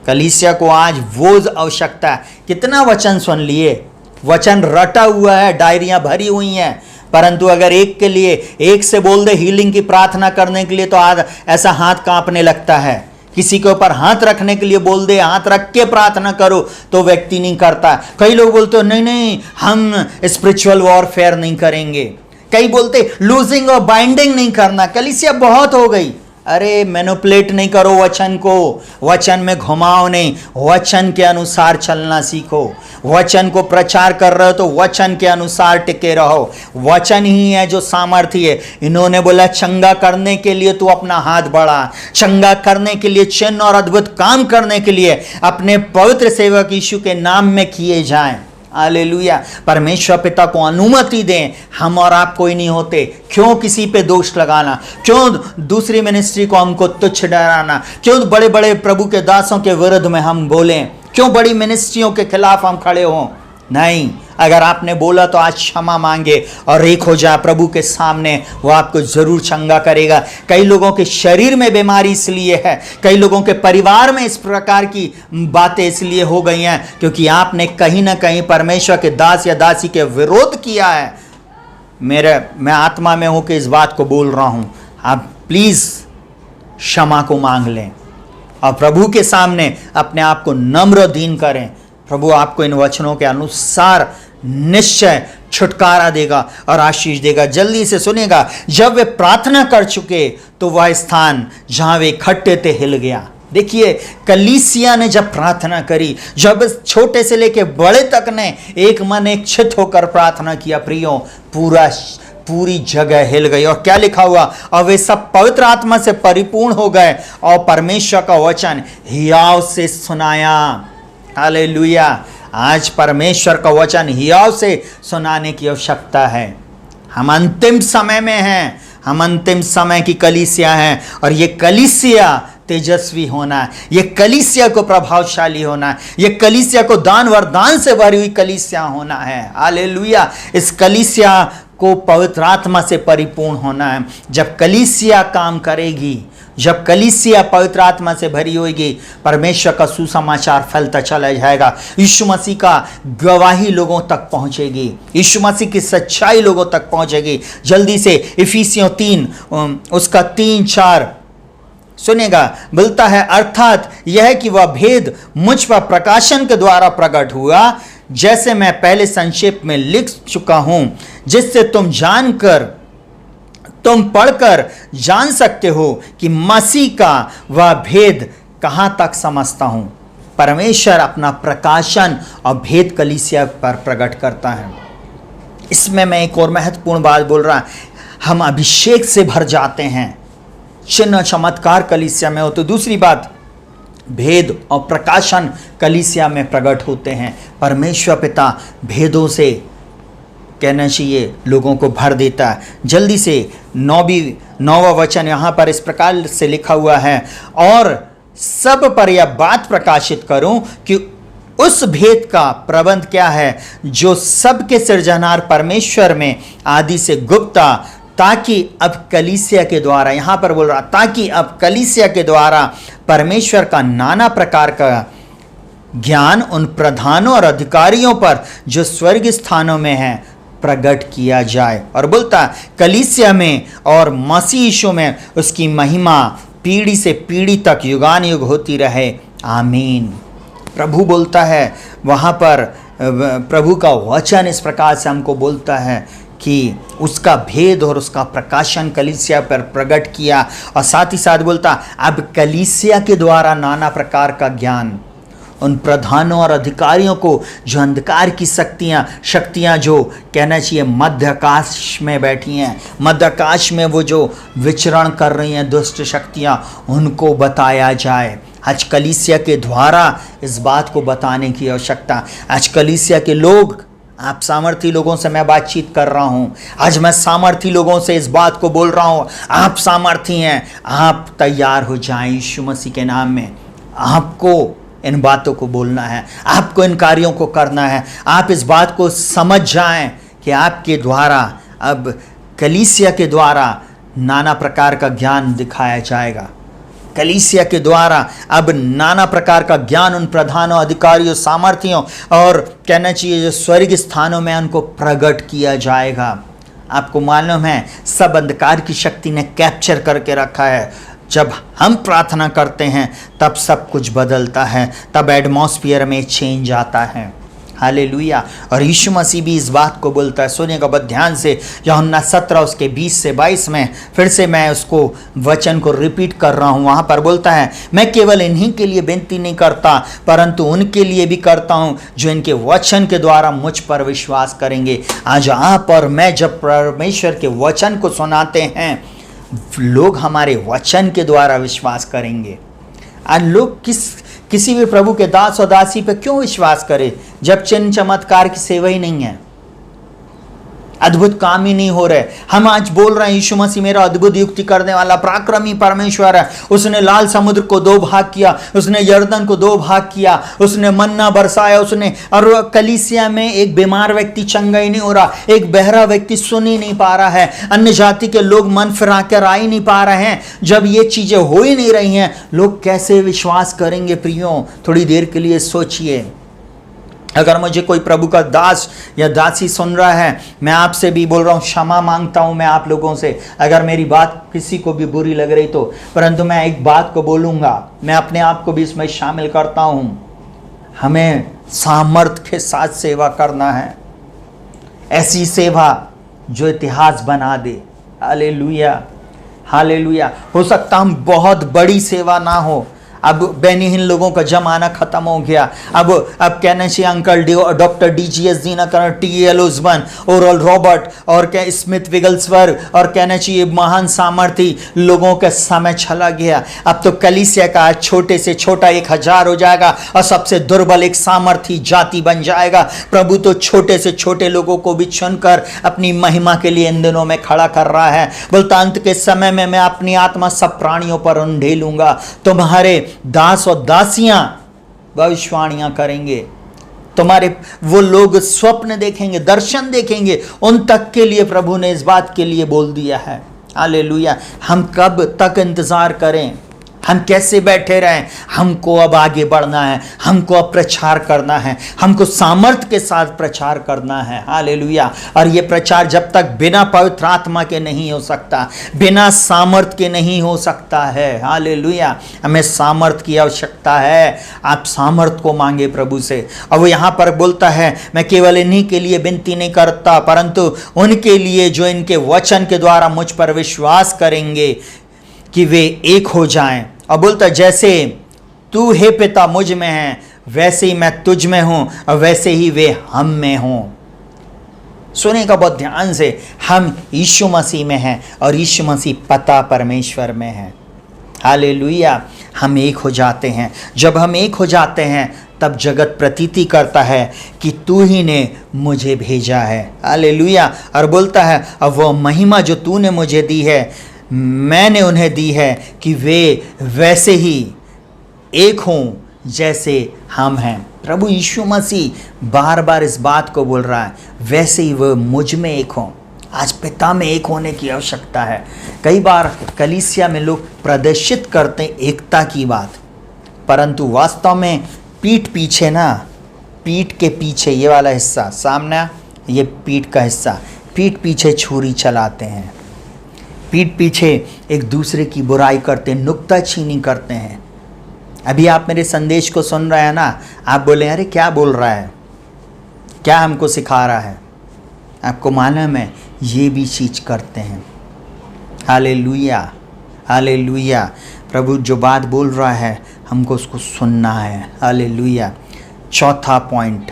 कलीसिया को आज वो आवश्यकता है। कितना वचन सुन लिए, वचन रटा हुआ है, डायरियां भरी हुई हैं, परंतु अगर एक के लिए एक से बोल दे हीलिंग की प्रार्थना करने के लिए, तो आज ऐसा हाथ कांपने लगता है। किसी के ऊपर हाथ रखने के लिए बोल दे, हाथ रख के प्रार्थना करो, तो व्यक्ति नहीं करता। कई लोग बोलते हो नहीं नहीं हम स्पिरिचुअल वॉरफेयर नहीं करेंगे। कई बोलते लूजिंग और बाइंडिंग नहीं करना, कलीसिया बहुत हो गई। अरे मैनिपुलेट नहीं करो वचन को, वचन में घुमाओ नहीं, वचन के अनुसार चलना सीखो। वचन को प्रचार कर रहे हो तो वचन के अनुसार टिके रहो। वचन ही है जो सामर्थ्य है। इन्होंने बोला चंगा करने के लिए तू अपना हाथ बढ़ा, चंगा करने के लिए, चिन्ह और अद्भुत काम करने के लिए अपने पवित्र सेवक यीशु के नाम में किए जाएं। हालेलुया। परमेश्वर पिता को अनुमति दें। हम और आप कोई नहीं होते, क्यों किसी पे दोष लगाना, क्यों दूसरी मिनिस्ट्री को हमको तुच्छ डराना, क्यों बड़े बड़े प्रभु के दासों के विरुद्ध में हम बोलें, क्यों बड़ी मिनिस्ट्रियों के खिलाफ हम खड़े हों। नहीं, अगर आपने बोला तो आज क्षमा मांगे और एक हो जाए प्रभु के सामने, वो आपको जरूर चंगा करेगा। कई लोगों के शरीर में बीमारी इसलिए है, कई लोगों के परिवार में इस प्रकार की बातें इसलिए हो गई हैं क्योंकि आपने कहीं ना कहीं परमेश्वर के दास या दासी के विरोध किया है। मैं आत्मा में हूं कि इस बात को बोल रहा हूं। आप प्लीज क्षमा को मांग लें और प्रभु के सामने अपने आप को नम्र दीन करें। प्रभु आपको इन वचनों के अनुसार निश्चय छुटकारा देगा और आशीष देगा। जल्दी से सुनेगा, जब वे प्रार्थना कर चुके तो वह स्थान जहां वे इकट्ठे थे हिल गया। देखिए, कलीसिया ने जब प्रार्थना करी, जब छोटे से लेके बड़े तक ने एक मन एक चित होकर प्रार्थना किया, प्रियो, पूरी जगह हिल गई। और क्या लिखा हुआ, और वे सब पवित्र आत्मा से परिपूर्ण हो गए और परमेश्वर का वचन हियाव से सुनाया। हालेलुया। आज परमेश्वर का वचन हियाव से सुनाने की आवश्यकता है। हम अंतिम समय में हैं, हम अंतिम समय की कलीसिया हैं और ये कलीसिया तेजस्वी होना है, ये कलीसिया को प्रभावशाली होना है, ये कलीसिया को दान वरदान से भरी हुई कलीसिया होना है। हालेलुया। इस कलीसिया को पवित्र आत्मा से परिपूर्ण होना है। जब कलीसिया काम करेगी, जब कलीसिया पवित्र आत्मा से भरी होगी, परमेश्वर का सुसमाचार फैलता चला जाएगा। यीशु मसीह का गवाही लोगों तक पहुंचेगी, यीशु मसीह की सच्चाई लोगों तक पहुंचेगी। जल्दी से इफिसियों 3 उसका 3-4 सुनेगा, बोलता है, अर्थात यह कि वह भेद मुझ पर प्रकाशन के द्वारा प्रकट हुआ, जैसे मैं पहले संक्षेप में लिख चुका हूं, जिससे तुम पढ़कर जान सकते हो कि मसीह का वह भेद कहां तक समझता हूं। परमेश्वर अपना प्रकाशन और भेद कलीसिया पर प्रकट करता है। इसमें मैं एक और महत्वपूर्ण बात बोल रहा, हम अभिषेक से भर जाते हैं, चिन्ह चमत्कार कलीसिया में हो। तो दूसरी बात, भेद और प्रकाशन कलीसिया में प्रकट होते हैं। परमेश्वर पिता भेदों से, कहना चाहिए, लोगों को भर देता है। जल्दी से 9वां वचन यहाँ पर इस प्रकार से लिखा हुआ है, और सब पर यह बात प्रकाशित करूं कि उस भेद का प्रबंध क्या है जो सबके सृजनहार परमेश्वर में आदि से गुप्ता, ताकि अब कलीसिया के द्वारा, यहां पर बोल रहा, ताकि अब कलीसिया के द्वारा परमेश्वर का नाना प्रकार का ज्ञान उन प्रधानों और अधिकारियों पर जो स्वर्ग स्थानों में हैं प्रकट किया जाए। और बोलता, कलीसिया में और मसीह यीशु में उसकी महिमा पीढ़ी से पीढ़ी तक युगान युग होती रहे, आमीन। प्रभु बोलता है वहाँ पर, प्रभु का वचन इस प्रकार से हमको बोलता है कि उसका भेद और उसका प्रकाशन कलीसिया पर प्रकट किया। और साथ ही साथ बोलता, अब कलीसिया के द्वारा नाना प्रकार का ज्ञान उन प्रधानों और अधिकारियों को, जो अंधकार की शक्तियाँ जो, कहना चाहिए, मध्य आकाश में बैठी हैं, मध्य आकाश में वो जो विचरण कर रही हैं दुष्ट शक्तियाँ, उनको बताया जाए। आज कलीसिया के द्वारा इस बात को बताने की आवश्यकता। आज कलीसिया के लोग, आप सामर्थी लोगों से मैं बातचीत कर रहा हूं। आज मैं सामर्थी लोगों से इस बात को बोल रहा हूं, आप सामर्थी हैं, आप तैयार हो जाएं यीशु मसीह के नाम में। आपको इन बातों को बोलना है, आपको इन कार्यों को करना है। आप इस बात को समझ जाएं कि आपके द्वारा अब कलीसिया के द्वारा नाना प्रकार का ज्ञान दिखाया जाएगा। कलीसिया के द्वारा अब नाना प्रकार का ज्ञान उन प्रधानों, अधिकारियों, सामर्थियों और कहना चाहिए जो स्वर्ग स्थानों में उनको प्रकट किया जाएगा। आपको मालूम है सब अंधकार की शक्ति ने कैप्चर करके रखा है। जब हम प्रार्थना करते हैं तब सब कुछ बदलता है, तब एटमॉस्फेयर में चेंज आता है। हालेलुया। और यीशु मसीह भी इस बात को बोलता है। सुनिएगा बहुत ध्यान से, यूहन्ना 17 उसके 20 से 22 में, फिर से मैं उसको वचन को रिपीट कर रहा हूँ। वहाँ पर बोलता है, मैं केवल इन्हीं के लिए विनती नहीं करता परंतु उनके लिए भी करता हूँ जो इनके वचन के द्वारा मुझ पर विश्वास करेंगे। आज आप और मैं जब परमेश्वर के वचन को सुनाते हैं, लोग हमारे वचन के द्वारा विश्वास करेंगे। आज लोग किसी भी प्रभु के दास और दासी पे क्यों विश्वास करे जब चिन्ह चमत्कार की सेवा ही नहीं है, अद्भुत काम ही नहीं हो रहे। हम आज बोल रहे हैं यीशु मसीह मेरा अद्भुत युक्ति करने वाला पराक्रमी परमेश्वर है। उसने लाल समुद्र को 2 भाग किया, उसने यर्दन को 2 भाग किया, उसने मन्ना बरसाया, उसने, और कलीसिया में एक बीमार व्यक्ति चंगा ही नहीं हो रहा, एक बहरा व्यक्ति सुन ही नहीं पा रहा है, अन्य जाति के लोग मन फिरा कर आ ही नहीं पा रहे हैं। जब ये चीजें हो ही नहीं रही हैं, लोग कैसे विश्वास करेंगे? प्रियो, थोड़ी देर के लिए सोचिए। अगर मुझे कोई प्रभु का दास या दासी सुन रहा है, मैं आपसे भी बोल रहा हूँ, क्षमा मांगता हूँ मैं आप लोगों से अगर मेरी बात किसी को भी बुरी लग रही तो, परंतु मैं एक बात को बोलूँगा, मैं अपने आप को भी इसमें शामिल करता हूँ। हमें सामर्थ के साथ सेवा करना है, ऐसी सेवा जो इतिहास बना दे। Hallelujah, hallelujah. हो सकता हम बहुत बड़ी सेवा ना हो, अब बेनीहीन लोगों का जमाना खत्म हो गया। अब कहना चाहिए uncle doctor DGS Dhinakaran, T.L. Osborne, Oral Robert और क्या स्मिथ विगल्सवर्ग और कहना चाहिए महान सामर्थी लोगों का समय चला गया। अब तो कलीसिया का छोटे से छोटा 1000 हो जाएगा और सबसे दुर्बल एक सामर्थी जाति बन जाएगा। प्रभु तो छोटे से छोटे लोगों को भी चुनकर अपनी महिमा के लिए इन दिनों में खड़ा कर रहा है। बोलता अंत के समय में मैं अपनी आत्मा सब प्राणियों पर उंडेलूंगा, तुम्हारे दास और दासियां भविष्यवाणियां करेंगे, तुम्हारे वो लोग स्वप्न देखेंगे, दर्शन देखेंगे। उन तक के लिए प्रभु ने इस बात के लिए बोल दिया है। हालेलुया। हम कब तक इंतजार करें? हम कैसे बैठे रहें? हमको अब आगे बढ़ना है, हमको अब प्रचार करना है, हमको सामर्थ के साथ प्रचार करना है। हालेलुया। और ये प्रचार जब तक बिना पवित्र आत्मा के नहीं हो सकता, बिना सामर्थ के नहीं हो सकता है। हालेलुया। हमें सामर्थ की आवश्यकता है। आप सामर्थ को मांगे प्रभु से। और वो यहाँ पर बोलता है, मैं केवल इन्हीं के लिए विनती नहीं करता परंतु उनके लिए जो इनके वचन के द्वारा मुझ पर विश्वास करेंगे कि वे एक हो जाएं। और बोलता जैसे तू हे पिता मुझ में है, वैसे ही मैं तुझ में हूं और वैसे ही वे हम में हों। सुनेगा बहुत ध्यान से, हम यीशु मसीह में हैं और यीशु मसीह पिता परमेश्वर में है। हालेलुया। हम एक हो जाते हैं। जब हम एक हो जाते हैं तब जगत प्रतीति करता है कि तू ही ने मुझे भेजा है। हालेलुया। और बोलता है अब वो महिमा जो तूने मुझे दी है मैंने उन्हें दी है कि वे वैसे ही एक हों जैसे हम हैं। प्रभु यीशु मसीह बार बार इस बात को बोल रहा है, वैसे ही वो मुझ में एक हों। आज पिता में एक होने की आवश्यकता है। कई बार कलीसिया में लोग प्रदर्शित करते हैं एकता की बात, परंतु वास्तव में पीठ पीछे ना, पीठ के पीछे ये वाला हिस्सा, सामने ये पीठ का हिस्सा, पीठ पीछे छुरी चलाते हैं, पीठ पीछे एक दूसरे की बुराई करते हैं, नुक्ताचीनी करते हैं। अभी आप मेरे संदेश को सुन रहे हैं ना, आप बोले अरे क्या बोल रहा है, क्या हमको सिखा रहा है? आपको मालूम है ये भी चीज़ करते हैं। Hallelujah, hallelujah. प्रभु जो बात बोल रहा है हमको उसको सुनना है। हालेलुया। चौथा पॉइंट,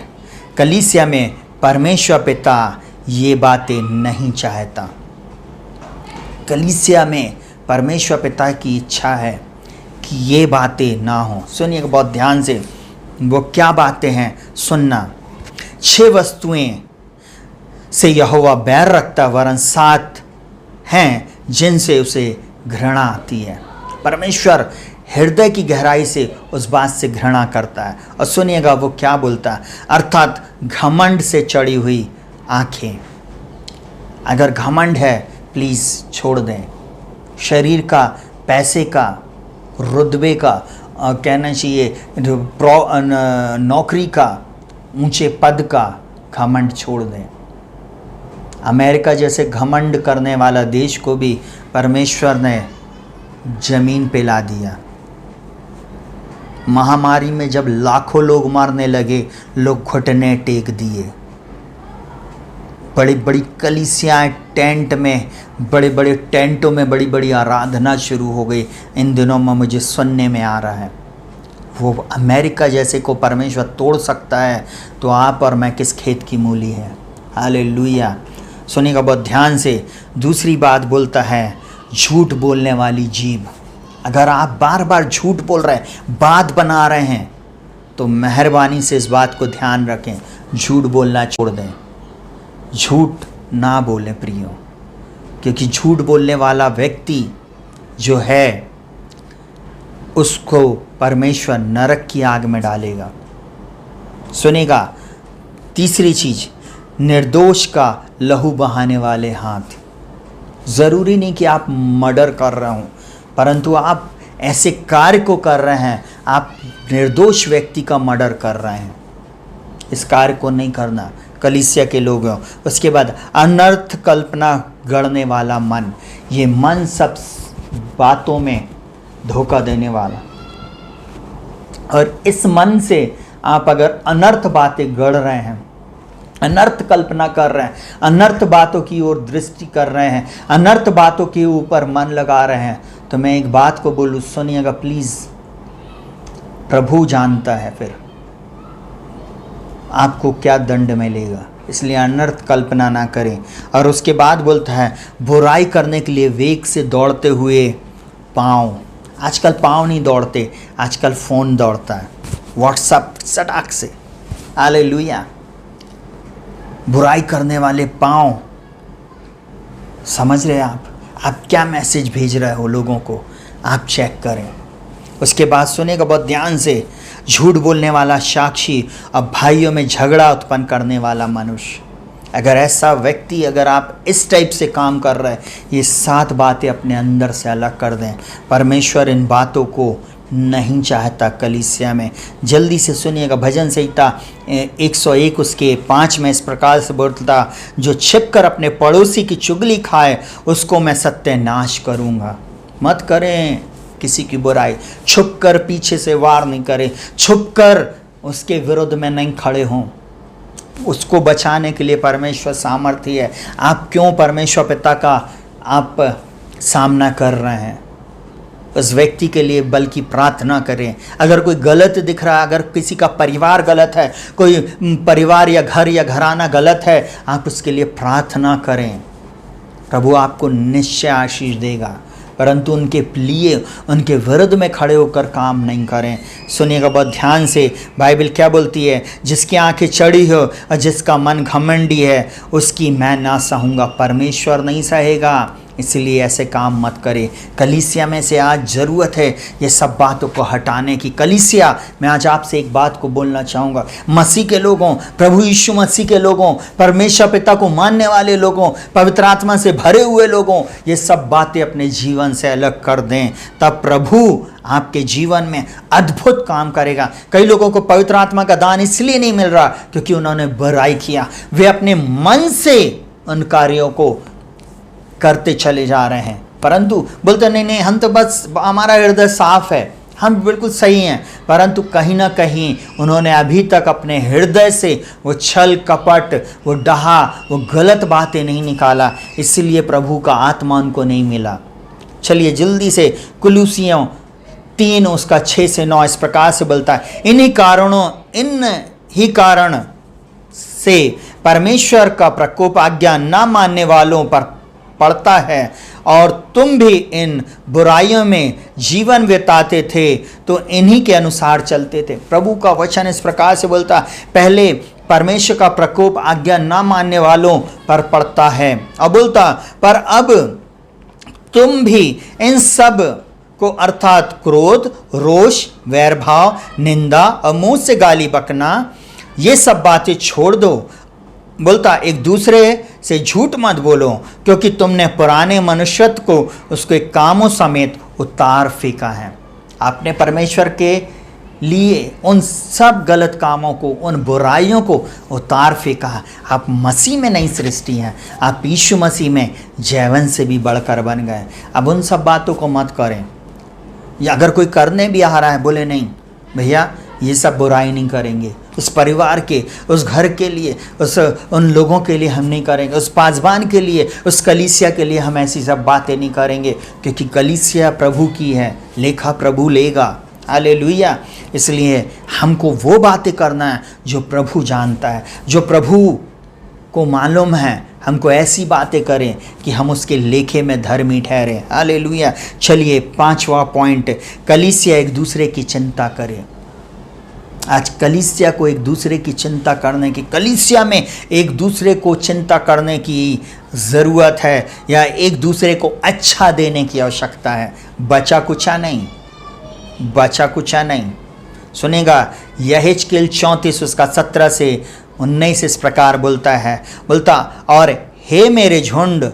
कलीसिया में परमेश्वर पिता ये बातें नहीं चाहता। कलीसिया में परमेश्वर पिता की इच्छा है कि ये बातें ना हो। सुनिएगा बहुत ध्यान से, वो क्या बातें हैं सुनना। 6 वस्तुएं से यहोवा बैर रखता, वरन 7 हैं जिनसे उसे घृणा आती है। परमेश्वर हृदय की गहराई से उस बात से घृणा करता है। और सुनिएगा वो क्या बोलता है, अर्थात घमंड से चढ़ी हुई आंखें। अगर घमंड है प्लीज़ छोड़ दें। शरीर का, पैसे का, रुतबे का, कहना चाहिए नौकरी का, ऊंचे पद का घमंड छोड़ दें। अमेरिका जैसे घमंड करने वाला देश को भी परमेश्वर ने जमीन पे ला दिया। महामारी में जब लाखों लोग मरने लगे, लोग घुटने टेक दिए। बड़ी बड़ी कलीसियाएं टेंट में, बड़े बड़े टेंटों में बड़ी बड़ी आराधना शुरू हो गई। इन दिनों में मुझे सुनने में आ रहा है वो अमेरिका जैसे को परमेश्वर तोड़ सकता है, तो आप और मैं किस खेत की मूली है। हालेलुया। सुनिएगा बहुत ध्यान से। दूसरी बात बोलता है झूठ बोलने वाली जीभ। अगर आप बार बार झूठ बोल रहे हैं, बात बना रहे हैं, तो मेहरबानी से इस बात को ध्यान रखें, झूठ बोलना छोड़ दें। झूठ ना बोलें प्रियो, क्योंकि झूठ बोलने वाला व्यक्ति जो है उसको परमेश्वर नरक की आग में डालेगा। सुनेगा। तीसरी चीज, निर्दोष का लहू बहाने वाले हाथ। ज़रूरी नहीं कि आप मर्डर कर रहे हो, परंतु आप ऐसे कार्य को कर रहे हैं, आप निर्दोष व्यक्ति का मर्डर कर रहे हैं। इस कार्य को नहीं करना कलीसिया के लोग हो। उसके बाद अनर्थ कल्पना गढ़ने वाला मन। ये मन सब बातों में धोखा देने वाला, और इस मन से आप अगर अनर्थ बातें गढ़ रहे हैं, अनर्थ कल्पना कर रहे हैं, अनर्थ बातों की ओर दृष्टि कर रहे हैं, अनर्थ बातों के ऊपर मन लगा रहे हैं, तो मैं एक बात को बोलूँ, सुनिएगा प्लीज़। प्रभु जानता है फिर आपको क्या दंड मिलेगा, इसलिए अनर्थ कल्पना ना करें। और उसके बाद बोलता है बुराई करने के लिए वेग से दौड़ते हुए पाँव। आजकल पाँव नहीं दौड़ते, आजकल फ़ोन दौड़ता है, व्हाट्सएप सटाक से। हालेलुया। बुराई करने वाले पाँव। समझ रहे आप क्या मैसेज भेज रहे हो लोगों को, आप चेक करें। उसके बाद सुनेगा बहुत ध्यान से, झूठ बोलने वाला साक्षी और भाइयों में झगड़ा उत्पन्न करने वाला मनुष्य। अगर ऐसा व्यक्ति, अगर आप इस टाइप से काम कर रहे हैं, ये 7 बातें अपने अंदर से अलग कर दें। परमेश्वर इन बातों को नहीं चाहता कलीसिया में। जल्दी से सुनिएगा, भजन संहिता 101 उसके 5 में इस प्रकार से बोलता, जो छिपकर अपने पड़ोसी की चुगली खाए उसको मैं सत्यानाश करूँगा। मत करें किसी की बुराई, छुपकर पीछे से वार नहीं करें, छुपकर उसके विरुद्ध में नहीं खड़े हों। उसको बचाने के लिए परमेश्वर सामर्थ्य है। आप क्यों परमेश्वर पिता का आप सामना कर रहे हैं? उस व्यक्ति के लिए बल्कि प्रार्थना करें। अगर कोई गलत दिख रहा है, अगर किसी का परिवार गलत है, कोई परिवार या घर या घराना गलत है, आप उसके लिए प्रार्थना करें। प्रभु आपको निश्चय आशीष देगा, परंतु उनके लिए उनके विरुद्ध में खड़े होकर काम नहीं करें। सुनिएगा बहुत ध्यान से, बाइबल क्या बोलती है, जिसकी आंखें चढ़ी हो और जिसका मन घमंडी है उसकी मैं ना सहूँगा। परमेश्वर नहीं सहेगा, इसलिए ऐसे काम मत करें। कलीसिया में से आज ज़रूरत है ये सब बातों को हटाने की। कलीसिया, मैं आज आपसे एक बात को बोलना चाहूँगा, मसीह के लोगों, प्रभु यीशु मसीह के लोगों, परमेश्वर पिता को मानने वाले लोगों, पवित्र आत्मा से भरे हुए लोगों, ये सब बातें अपने जीवन से अलग कर दें, तब प्रभु आपके जीवन में अद्भुत काम करेगा। कई लोगों को पवित्र आत्मा का दान इसलिए नहीं मिल रहा क्योंकि उन्होंने बुराई किया, वे अपने मन से उन कार्यों को करते चले जा रहे हैं, परंतु बोलते नहीं, हम तो बस, हमारा हृदय साफ है, हम बिल्कुल सही हैं, परंतु कहीं ना कहीं उन्होंने अभी तक अपने हृदय से वो छल कपट, वो डहा, वो गलत बातें नहीं निकाला, इसलिए प्रभु का आत्मा उनको नहीं मिला। चलिए जल्दी से, कुलुसियों 3 उसका 6 से 9 इस प्रकार से बोलता है, इन ही कारण से परमेश्वर का प्रकोप आज्ञा न मानने वालों पर पड़ता है और तुम भी इन बुराइयों में जीवन बिताते थे तो इन्हीं के अनुसार चलते थे। प्रभु का वचन इस प्रकार से बोलता, पहले परमेश्वर का प्रकोप आज्ञा न मानने वालों पर पड़ता है, और बोलता पर अब तुम भी इन सब को अर्थात क्रोध, रोष, वैरभाव, निंदा और मुंह से गाली बकना, ये सब बातें छोड़ दो। बोलता एक दूसरे से झूठ मत बोलो, क्योंकि तुमने पुराने मनुष्यत्व को उसके कामों समेत उतार फेंका है। आपने परमेश्वर के लिए उन सब गलत कामों को, उन बुराइयों को उतार फेंका है। आप मसीह में नई सृष्टि हैं, आप यीशु मसीह में जैवन से भी बढ़कर बन गए। अब उन सब बातों को मत करें। या अगर कोई करने भी आ रहा है, बोले नहीं भैया ये सब बुराई नहीं करेंगे, उस परिवार के, उस घर के लिए, उन लोगों के लिए हम नहीं करेंगे, उस पासबान के लिए, उस कलीसिया के लिए हम ऐसी सब बातें नहीं करेंगे, क्योंकि कलीसिया प्रभु की है, लेखा प्रभु लेगा। हालेलुया। इसलिए हमको वो बातें करना है जो प्रभु जानता है, जो प्रभु को मालूम है। हमको ऐसी बातें करें कि हम उसके लेखे में धर्मी ठहरें। हालेलुया। चलिए 5वां पॉइंट, कलीसिया एक दूसरे की चिंता करे। आज कलीसिया को एक दूसरे की चिंता करने की, कलीसिया में एक दूसरे को चिंता करने की ज़रूरत है, या एक दूसरे को अच्छा देने की आवश्यकता है। बचा कुचा नहीं, बचा कुचा नहीं। सुनेगा यहेजकेल 34 उसका 17 से 19 इस प्रकार बोलता है, बोलता और हे मेरे झुंड,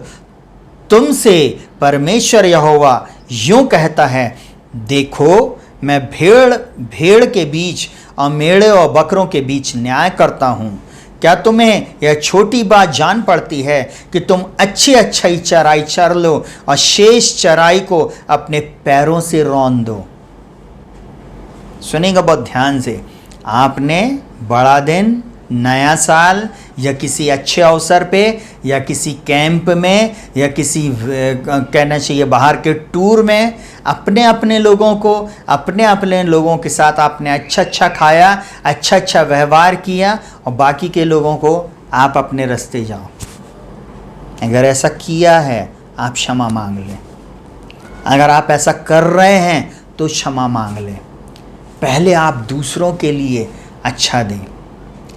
तुमसे परमेश्वर यहोवा यूं कहता है, देखो मैं भेड़ के बीच और मेढ़े और बकरों के बीच न्याय करता हूँ। क्या तुम्हें यह छोटी बात जान पड़ती है कि तुम अच्छी चराई चर लो और शेष चराई को अपने पैरों से रौंद दो। सुनिएगा बहुत ध्यान से। आपने बड़ा दिन, नया साल या किसी अच्छे अवसर पे या किसी कैंप में या किसी कहना चाहिए बाहर के टूर में अपने अपने लोगों के साथ आपने अच्छा खाया, अच्छा व्यवहार किया और बाकी के लोगों को आप अपने रास्ते जाओ। अगर ऐसा किया है आप क्षमा मांग लें। अगर आप ऐसा कर रहे हैं तो क्षमा मांग लें। पहले आप दूसरों के लिए अच्छा दें।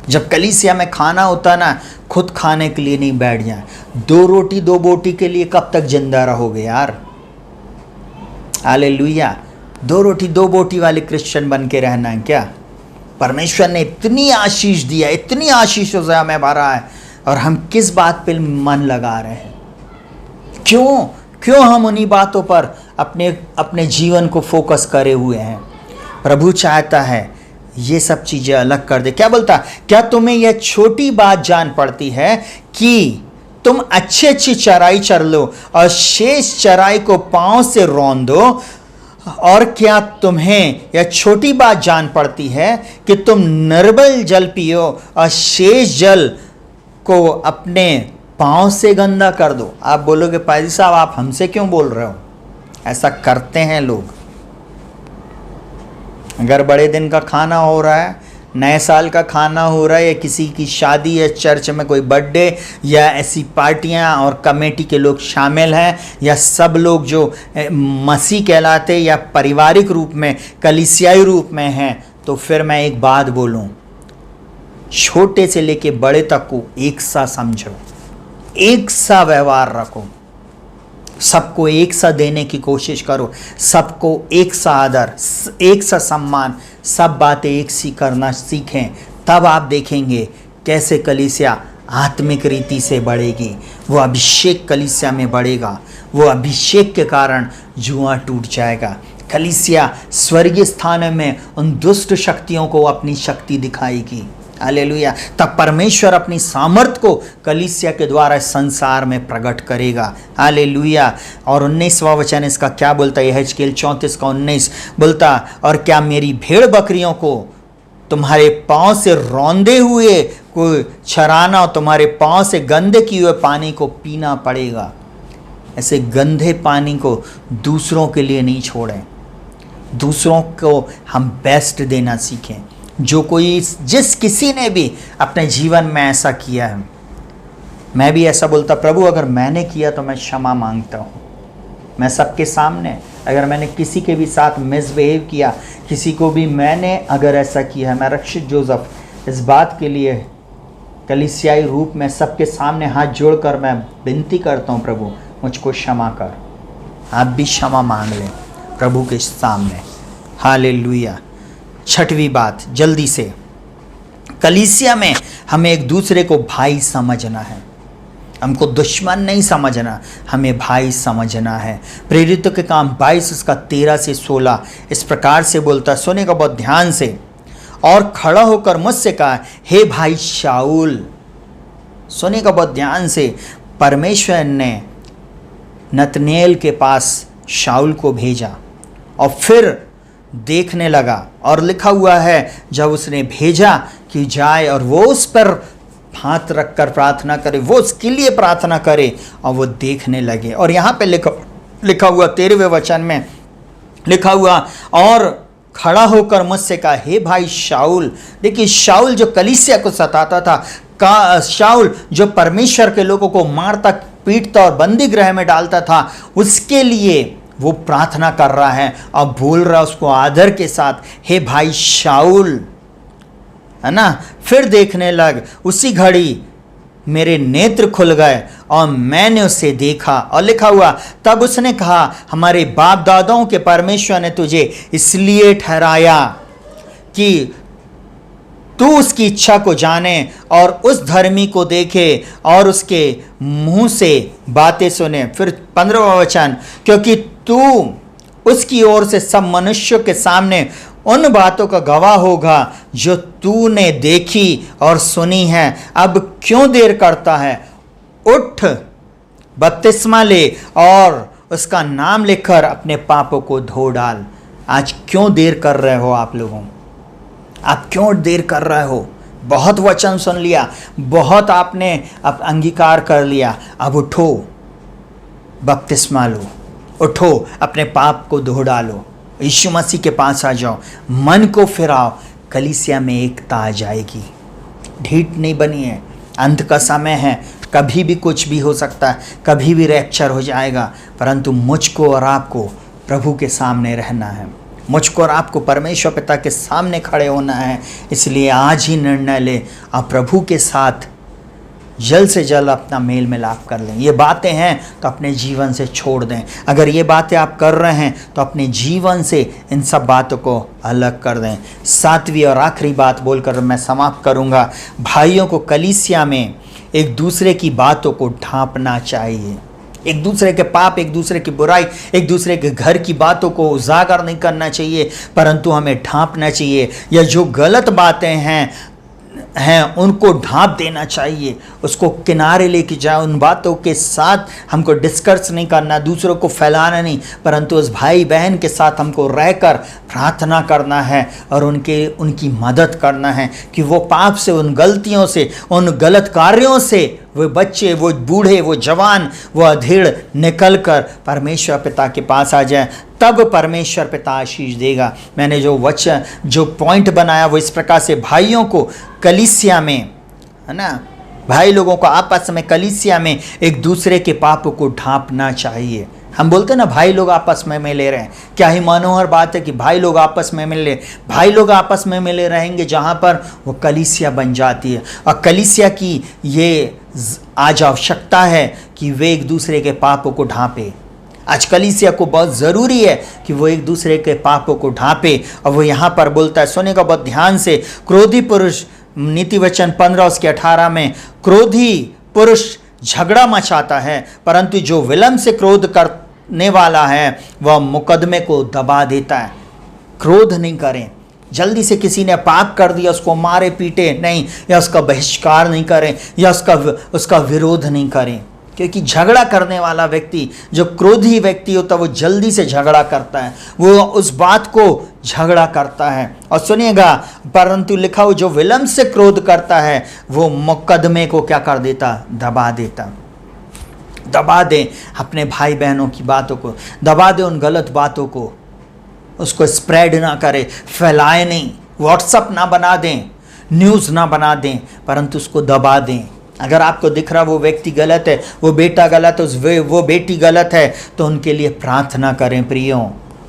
जब कलीसिया में खाना होता ना, खुद खाने के लिए नहीं बैठ जाए। 2 रोटी 2 बोटी के लिए कब तक जिंदा रहोगे यार। हालेलुया। 2 रोटी 2 बोटी वाले क्रिश्चियन बन के रहना है क्या? परमेश्वर ने इतनी आशीष दिया, इतनी आशीषों से हमें भरा है, और हम किस बात पे मन लगा रहे हैं? क्यों हम उन्हीं बातों पर अपने जीवन को फोकस करे हुए हैं? प्रभु चाहता है ये सब चीज़ें अलग कर दे। क्या बोलता? क्या तुम्हें यह छोटी बात जान पड़ती है कि तुम अच्छी चराई चर लो और शेष चराई को पांव से रौंद दो? और क्या तुम्हें यह छोटी बात जान पड़ती है कि तुम निर्मल जल पियो और शेष जल को अपने पांव से गंदा कर दो? आप बोलोगे पाजी साहब आप हमसे क्यों बोल रहे हो? ऐसा करते हैं लोग। अगर बड़े दिन का खाना हो रहा है, नए साल का खाना हो रहा है, या किसी की शादी या चर्च में कोई बर्थडे या ऐसी पार्टियां और कमेटी के लोग शामिल हैं, या सब लोग जो मसीह कहलाते या पारिवारिक रूप में कलीसियाई रूप में हैं, तो फिर मैं एक बात बोलूं, छोटे से लेके बड़े तक को एक सा समझो, एक सा व्यवहार रखो, सबको एक सा देने की कोशिश करो, सबको एक सा आदर, एक सा सम्मान, सब बातें एक सी करना सीखें। तब आप देखेंगे कैसे कलीसिया आत्मिक रीति से बढ़ेगी। वो अभिषेक कलीसिया में बढ़ेगा। वो अभिषेक के कारण जुआ टूट जाएगा। कलीसिया स्वर्गीय स्थान में उन दुष्ट शक्तियों को अपनी शक्ति दिखाएगी। हालेलुया। तब परमेश्वर अपनी सामर्थ को कलीसिया के द्वारा संसार में प्रकट करेगा। हालेलुया। और 19वां वचन इसका क्या बोलता है? यहेजकेल 34 का 19 बोलता, और क्या मेरी भेड़ बकरियों को तुम्हारे पांव से रौंदे हुए को चराना और तुम्हारे पांव से गंदे किए हुए पानी को पीना पड़ेगा? ऐसे गंदे पानी को दूसरों के लिए नहीं छोड़ें। दूसरों को हम बेस्ट देना सीखें। जिस किसी ने भी अपने जीवन में ऐसा किया है, मैं भी ऐसा बोलता, प्रभु अगर मैंने किया तो मैं क्षमा मांगता हूँ। मैं सबके सामने अगर मैंने किसी के भी साथ मिसबिहेव किया, किसी को भी मैंने अगर ऐसा किया है, मैं रक्षित जोसेफ इस बात के लिए कलीसियाई रूप में सबके सामने हाथ जोड़कर मैं विनती करता हूँ, प्रभु मुझको क्षमा कर। आप भी क्षमा मांग लें प्रभु के सामने। हालेलुया। छठवीं बात जल्दी से, कलीसिया में हमें एक दूसरे को भाई समझना है। हमको दुश्मन नहीं समझना, हमें भाई समझना है। प्रेरितों के काम 22 उसका 13 से 16 इस प्रकार से बोलता है, सुनेगा बहुत ध्यान से। और खड़ा होकर मुझसे कहा, हे भाई शाऊल। सुनेगा बहुत ध्यान से। परमेश्वर ने नतनेल के पास शाऊल को भेजा और फिर देखने लगा, और लिखा हुआ है जब उसने भेजा कि जाए और वो उस पर हाथ रखकर प्रार्थना करे, वो उसके लिए प्रार्थना करे, और वो देखने लगे। और यहाँ पे लिखा हुआ 13वें वचन में लिखा हुआ, और खड़ा होकर मुझसे कहा, हे भाई शाऊल। देखिए, शाऊल जो कलीसिया को सताता था, शाऊल जो परमेश्वर के लोगों को मारता पीटता और बंदी गृह में डालता था, उसके लिए वो प्रार्थना कर रहा है और बोल रहा उसको आदर के साथ, हे भाई शाऊल, है ना। फिर देखने लग, उसी घड़ी मेरे नेत्र खुल गए और मैंने उसे देखा। और लिखा हुआ, तब उसने कहा, हमारे बाप दादाओं के परमेश्वर ने तुझे इसलिए ठहराया कि तू उसकी इच्छा को जाने और उस धर्मी को देखे और उसके मुंह से बातें सुने। फिर 15वां वचन, क्योंकि तू उसकी ओर से सब मनुष्यों के सामने उन बातों का गवाह होगा जो तूने देखी और सुनी है। अब क्यों देर करता है, उठ बपतिस्मा ले और उसका नाम लेकर अपने पापों को धो डाल। आज क्यों देर कर रहे हो आप लोगों, आप क्यों देर कर रहे हो? बहुत वचन सुन लिया, बहुत आपने अब अंगीकार कर लिया, अब उठो, बपतिस्मा लो, उठो, अपने पाप को धो डालो, यीशु मसीह के पास आ जाओ, मन को फिराओ। कलीसिया में एकता आ जाएगी। ढीठ नहीं बनिए, अंत का समय है, कभी भी कुछ भी हो सकता है, कभी भी रैप्चर हो जाएगा, परंतु मुझको और आपको प्रभु के सामने रहना है, मुझको और आपको परमेश्वर पिता के सामने खड़े होना है। इसलिए आज ही निर्णय ले और प्रभु के साथ जल्द से जल्द अपना मेल मिलाप कर लें। ये बातें हैं तो अपने जीवन से छोड़ दें। अगर ये बातें आप कर रहे हैं तो अपने जीवन से इन सब बातों को अलग कर दें। 7वीं और आखिरी बात बोलकर मैं समाप्त करूंगा। भाइयों को कलीसिया में एक दूसरे की बातों को ढांपना चाहिए। एक दूसरे के पाप, एक दूसरे की बुराई, एक दूसरे के घर की बातों को उजागर नहीं करना चाहिए, परंतु हमें ढांपना चाहिए। या जो गलत बातें हैं उनको ढांप देना चाहिए, उसको किनारे लेके जाए। उन बातों के साथ हमको डिस्कस नहीं करना, दूसरों को फैलाना नहीं, परंतु उस भाई बहन के साथ हमको रहकर प्रार्थना करना है और उनकी मदद करना है कि वो पाप से, उन गलतियों से, उन गलत कार्यों से वो बच्चे, वो बूढ़े, वो जवान, वो अधेड़ निकल कर परमेश्वर पिता के पास आ जाए। तब परमेश्वर पिता आशीष देगा। मैंने जो पॉइंट बनाया वो इस प्रकार से, भाइयों को कलीसिया में, है ना, भाई लोगों को आपस में कलीसिया में एक दूसरे के पापों को ढांपना चाहिए। हम बोलते हैं ना, भाई लोग आपस में मिले रहें। क्या ही मनोहर बात है कि भाई लोग आपस में मिले, भाई लोग आपस में मिले रहेंगे जहाँ पर वो कलीसिया बन जाती है। और कलीसिया की ये आज आवश्यकता है कि वे एक दूसरे के पापों को ढांपे। आज कलीसिया को बहुत ज़रूरी है कि वो एक दूसरे के पापों को ढांपे। और वो यहाँ पर बोलता है, सुनेगा बहुत ध्यान से, क्रोधी पुरुष, नीति वचन 15 उसके 18 में, क्रोधी पुरुष झगड़ा मचाता है, परंतु जो विलंब से क्रोध करने वाला है वह मुकदमे को दबा देता है। क्रोध नहीं करें, जल्दी से किसी ने पाप कर दिया उसको मारे पीटे नहीं, या उसका बहिष्कार नहीं करें, या उसका विरोध नहीं करें। क्योंकि झगड़ा करने वाला व्यक्ति, जो क्रोधी व्यक्ति होता है, वो जल्दी से झगड़ा करता है, वो उस बात को झगड़ा करता है। और सुनिएगा, परंतु लिखा हो जो विलंब से क्रोध करता है वो मुकदमे को क्या कर देता, दबा देता। दबा दें अपने भाई बहनों की बातों को, दबा दें उन गलत बातों को, उसको स्प्रेड ना करें, फैलाए नहीं, व्हाट्सअप ना बना दें, न्यूज़ ना बना दें, परंतु उसको दबा दें। अगर आपको दिख रहा वो व्यक्ति गलत है, वो बेटा गलत है, वो बेटी गलत है, तो उनके लिए प्रार्थना करें प्रियो,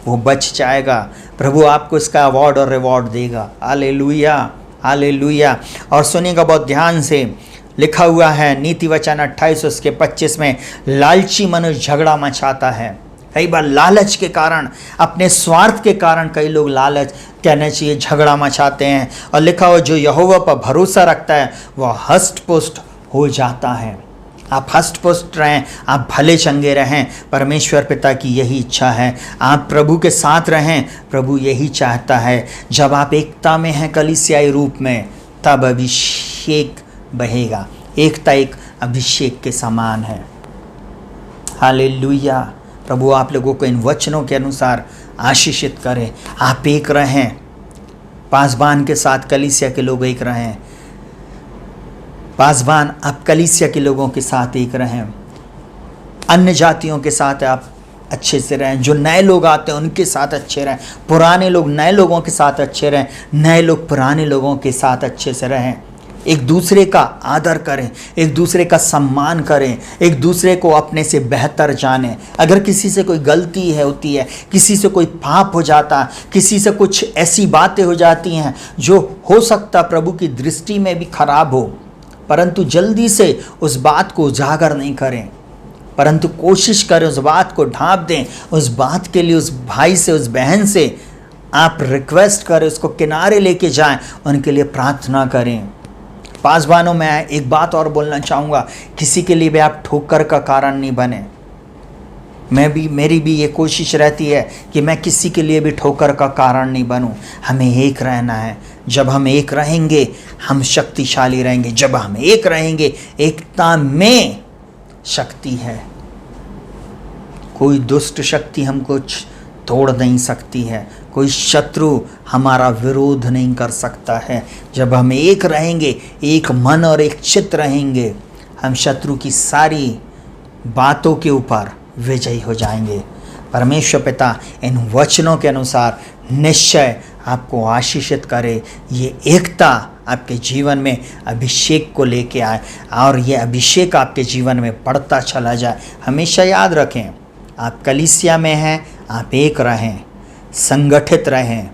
वो बच जाएगा। प्रभु आपको इसका अवार्ड और रिवॉर्ड देगा। Hallelujah, hallelujah. और सुनिएगा बहुत ध्यान से, लिखा हुआ है नीति वचन 28 उसके 25 में, लालची मनुष्य झगड़ा मचाता है। कई बार लालच के कारण, अपने स्वार्थ के कारण कई लोग लालच कहना चाहिए झगड़ा मचाते हैं। और लिखा हुआ जो यहोवा पर भरोसा रखता है वह हष्ट पुष्ट हो जाता है। आप हष्ट पुष्ट रहें, आप भले चंगे रहें, परमेश्वर पिता की यही इच्छा है। आप प्रभु के साथ रहें, प्रभु यही चाहता है। जब आप एकता में हैं कलीसियाई रूप में, तब अभिषेक बहेगा। एकता एक अभिषेक के समान है। हालेलुया। प्रभु आप लोगों को इन वचनों के अनुसार आशीषित करें। आप एक रहें, पासबान के साथ कलीसिया के लोग एक रहें। पासबान आप कलीसिया के लोगों के साथ एक रहें। अन्य जातियों के साथ आप अच्छे से रहें। जो नए लोग आते हैं उनके साथ अच्छे रहें। पुराने लोग नए लोगों के साथ अच्छे रहें, नए लोग पुराने लोगों के साथ अच्छे से रहें। एक दूसरे का आदर करें, एक दूसरे का सम्मान करें, एक दूसरे को अपने से बेहतर जानें। अगर किसी से कोई गलती होती है, किसी से कोई पाप हो जाता, किसी से कुछ ऐसी बातें हो जाती हैं जो हो सकता प्रभु की दृष्टि में भी खराब हो, परंतु जल्दी से उस बात को उजागर नहीं करें, परंतु कोशिश करें उस बात को ढांप दें। उस बात के लिए उस भाई से, उस बहन से आप रिक्वेस्ट करें, उसको किनारे लेके जाएं, उनके लिए प्रार्थना करें। पासबानों में एक बात और बोलना चाहूँगा, किसी के लिए भी आप ठोकर का कारण नहीं बने। मेरी भी ये कोशिश रहती है कि मैं किसी के लिए भी ठोकर का कारण नहीं बनूं। हमें एक रहना है। जब हम एक रहेंगे हम शक्तिशाली रहेंगे। जब हम एक रहेंगे, एकता में शक्ति है। कोई दुष्ट शक्ति हमको तोड़ नहीं सकती है, कोई शत्रु हमारा विरोध नहीं कर सकता है। जब हम एक रहेंगे, एक मन और एक चित्त रहेंगे, हम शत्रु की सारी बातों के ऊपर विजयी हो जाएंगे। परमेश्वर पिता इन वचनों के अनुसार निश्चय आपको आशीषित करे। ये एकता आपके जीवन में अभिषेक को लेके आए और ये अभिषेक आपके जीवन में बढ़ता चला जाए। हमेशा याद रखें, आप कलीसिया में हैं, आप एक रहें, संगठित रहें।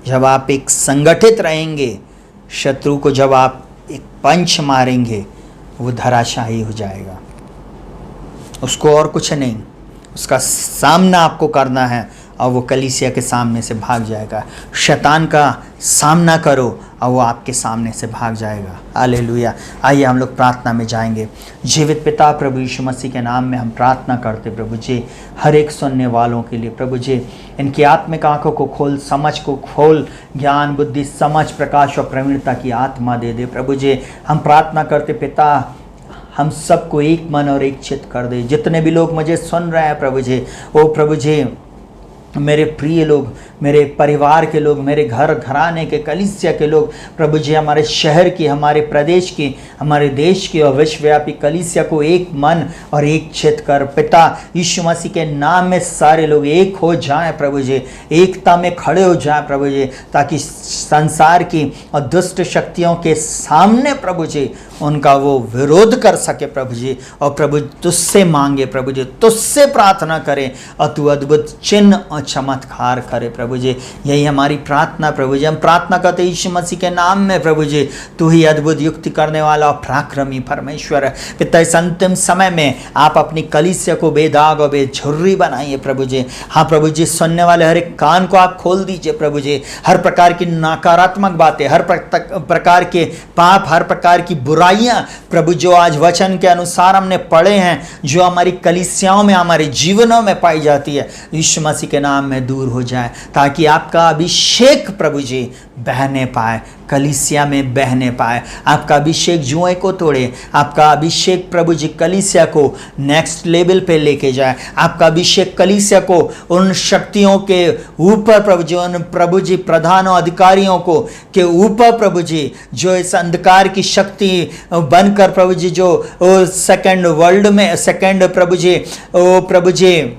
जब आप एक संगठित रहेंगे, शत्रु को जब आप एक पंच मारेंगे, वो धराशायी हो जाएगा। उसको और कुछ नहीं, उसका सामना आपको करना है और वो कलीसिया के सामने से भाग जाएगा। शैतान का सामना करो और वो आपके सामने से भाग जाएगा। हालेलुया। आइए हम लोग प्रार्थना में जाएंगे। जीवित पिता प्रभु यीशु मसीह के नाम में हम प्रार्थना करते प्रभु जी, हर एक सुनने वालों के लिए प्रभु जी, इनकी आत्मिक आंखों को खोल, समझ को खोल, ज्ञान बुद्धि समझ प्रकाश और प्रवीणता की आत्मा दे दे प्रभु जी। हम प्रार्थना करते पिता, हम सबको एक मन और एक चित्त कर दे। जितने भी लोग मुझे सुन रहे हैं प्रभु जी, ओ प्रभु जी, मेरे प्रिय लोग, मेरे परिवार के लोग, मेरे घर घराने के, कलीसिया के लोग प्रभु जी, हमारे शहर की, हमारे प्रदेश की, हमारे देश की और विश्वव्यापी कलीसिया को एक मन और एक चित्त कर पिता यीशु मसीह के नाम में सारे लोग एक हो जाएं प्रभु जी, एकता में खड़े हो जाएं प्रभु जी, ताकि संसार की और दुष्ट शक्तियों के सामने प्रभु जी उनका वो विरोध कर सके प्रभु जी। और प्रभु तुझसे मांगे प्रभु जी, तुझसे प्रार्थना करें और तू अद्भुत चिन्ह और चमत्कार करे प्रभु जी। यही हमारी प्रार्थना प्रभु जी। हम प्रार्थना करते यीशु मसीह के नाम में प्रभु जी। तू ही अद्भुत युक्ति करने वाला और पराक्रमी परमेश्वर है पिता। इस अंतिम समय में आप अपनी कलीसिया को बेदाग और बेझुर्री बनाइए प्रभु जी। हाँ प्रभु जी, सुनने वाले हर एक कान को आप खोल दीजिए प्रभु जी। हर प्रकार की नकारात्मक बातें, हर प्रकार के पाप, हर प्रकार की बुराइयां प्रभु जो आज वचन के अनुसार हमने पढ़े हैं, जो हमारी कलीसियाओं में, हमारे जीवनों में पाई जाती है, यीशु मसीह के नाम में दूर हो जाए, ताकि आपका अभिषेक प्रभु जी बहने पाए, कलीसिया में बहने पाए। आपका अभिषेक जुएं को तोड़े, आपका अभिषेक प्रभु जी कलीसिया को नेक्स्ट लेवल पे लेके जाए। आपका अभिषेक कलीसिया को उन शक्तियों के ऊपर प्रभु जी, उन प्रभु जी प्रधानों अधिकारियों को के ऊपर प्रभु जी, जो इस अंधकार की शक्ति बनकर प्रभु जी, जो सेकंड वर्ल्ड में, सेकंड प्रभु जी, ओ प्रभु जी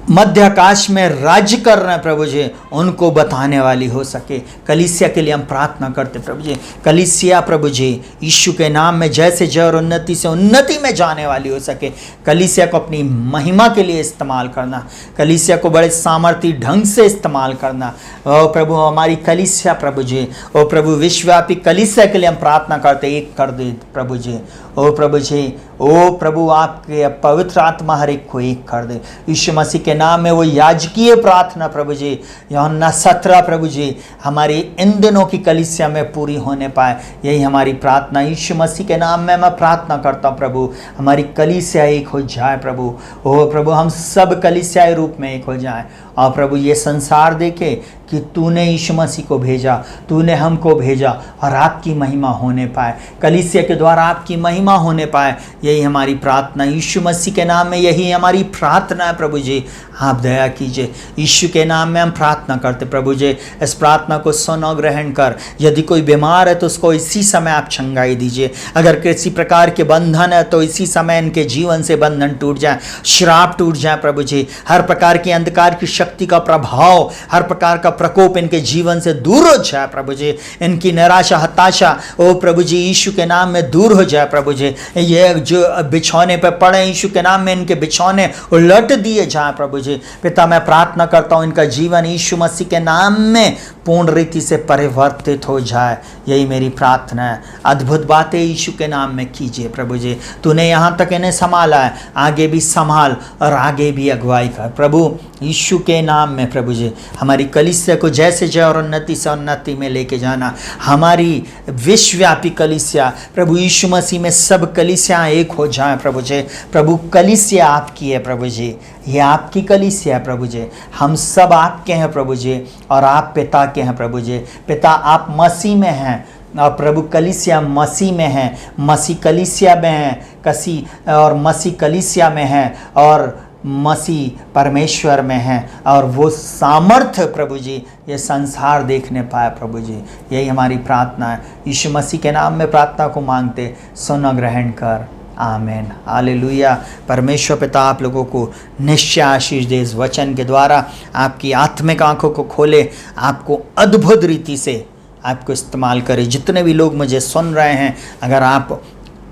मध्य आकाश में राज्य कर रहे हैं प्रभु जी, उनको बताने वाली हो सके। कलीसिया के लिए हम प्रार्थना करते प्रभु जी, कलीसिया प्रभु जी यीशु के नाम में जैसे जय और उन्नति से उन्नति में जाने वाली हो सके। कलीसिया को अपनी महिमा के लिए इस्तेमाल करना, कलीसिया को बड़े सामर्थ्य ढंग से इस्तेमाल करना। ओ प्रभु हमारी कलीसिया प्रभु जी, ओ प्रभु विश्वव्यापी कलीसिया के लिए हम प्रार्थना करते, एक कर दे प्रभु जी। ओ प्रभु जी, ओ प्रभु आपके पवित्र आत्मा हर एक को एक कर दे यीशु मसीह के नाम में। वो याजकीय प्रार्थना प्रभु जी यूहन्ना 17 प्रभु जी हमारी इन दिनों की कलीसिया में पूरी होने पाए, यही हमारी प्रार्थना यीशु मसीह के नाम में मैं प्रार्थना करता हूँ प्रभु। हमारी कलीसिया एक हो जाए प्रभु। ओ प्रभु हम सब कलीसियाई रूप में एक हो जाए और प्रभु ये संसार देखे कि तूने यीशु मसीह को भेजा, तूने हमको भेजा और आपकी महिमा होने पाए, कलीसिया के द्वारा आपकी महिमा होने पाए, यही हमारी प्रार्थना यीशु मसीह के नाम में, यही हमारी प्रार्थना है प्रभु जी। आप दया कीजिए यीशु के नाम में हम प्रार्थना करते प्रभु जी। इस प्रार्थना को सुनो, ग्रहण कर। यदि कोई बीमार है तो उसको इसी समय आप चंगाई दीजिए। अगर किसी प्रकार के बंधन है तो इसी समय इनके जीवन से बंधन टूट जाए, श्राप टूट जाए प्रभु जी। हर प्रकार की अंधकार की शक्ति का प्रभाव, हर प्रकार का प्रकोप इनके जीवन से दूर हो जाए प्रभु जी। इनकी निराशा हताशा ओ प्रभु जी यीशु के नाम में दूर हो जाए प्रभु जी। ये जो बिछौने पर पड़े यीशु के नाम में इनके बिछौने उलट दिए जाए प्रभु जी। पिता मैं प्रार्थना करता हूँ इनका जीवन यीशु मसीह के नाम में पूर्ण रीति से परिवर्तित हो जाए, यही मेरी प्रार्थना है। अद्भुत बातें यीशु के नाम में कीजिए प्रभु जी। तूने यहाँ तक इन्हें संभाला है, आगे भी संभाल और आगे भी अगुवाई कर प्रभु यीशु के नाम में प्रभु जी। हमारी कलीसिया को जैसे जय और उन्नति से उन्नति में लेके जाना, हमारी विश्वव्यापी कलीसिया प्रभु यीशु मसीह में सब कलीसिया एक हो जाए प्रभु जी। प्रभु कलीसिया आपकी है प्रभु जी, ये आपकी कलीसिया है प्रभु जी। हम सब आपके हैं प्रभु जी और आप पिता के हैं प्रभु जी। पिता आप मसीह में हैं और प्रभु कलीसिया मसीह में है, मसीह कलीसिया में है, कसी और मसीह कलीसिया में है और मसीह परमेश्वर में है और वो सामर्थ्य प्रभु जी ये संसार देखने पाए प्रभु जी। यही हमारी प्रार्थना है यीशु मसीह के नाम में प्रार्थना को मांगते, सुनो ग्रहण कर, आमीन, हालेलुया। परमेश्वर पिता आप लोगों को निश्चय आशीष दे, इस वचन के द्वारा आपकी आत्मिक आंखों को खोले, आपको अद्भुत रीति से आपको इस्तेमाल करे। जितने भी लोग मुझे सुन रहे हैं, अगर आप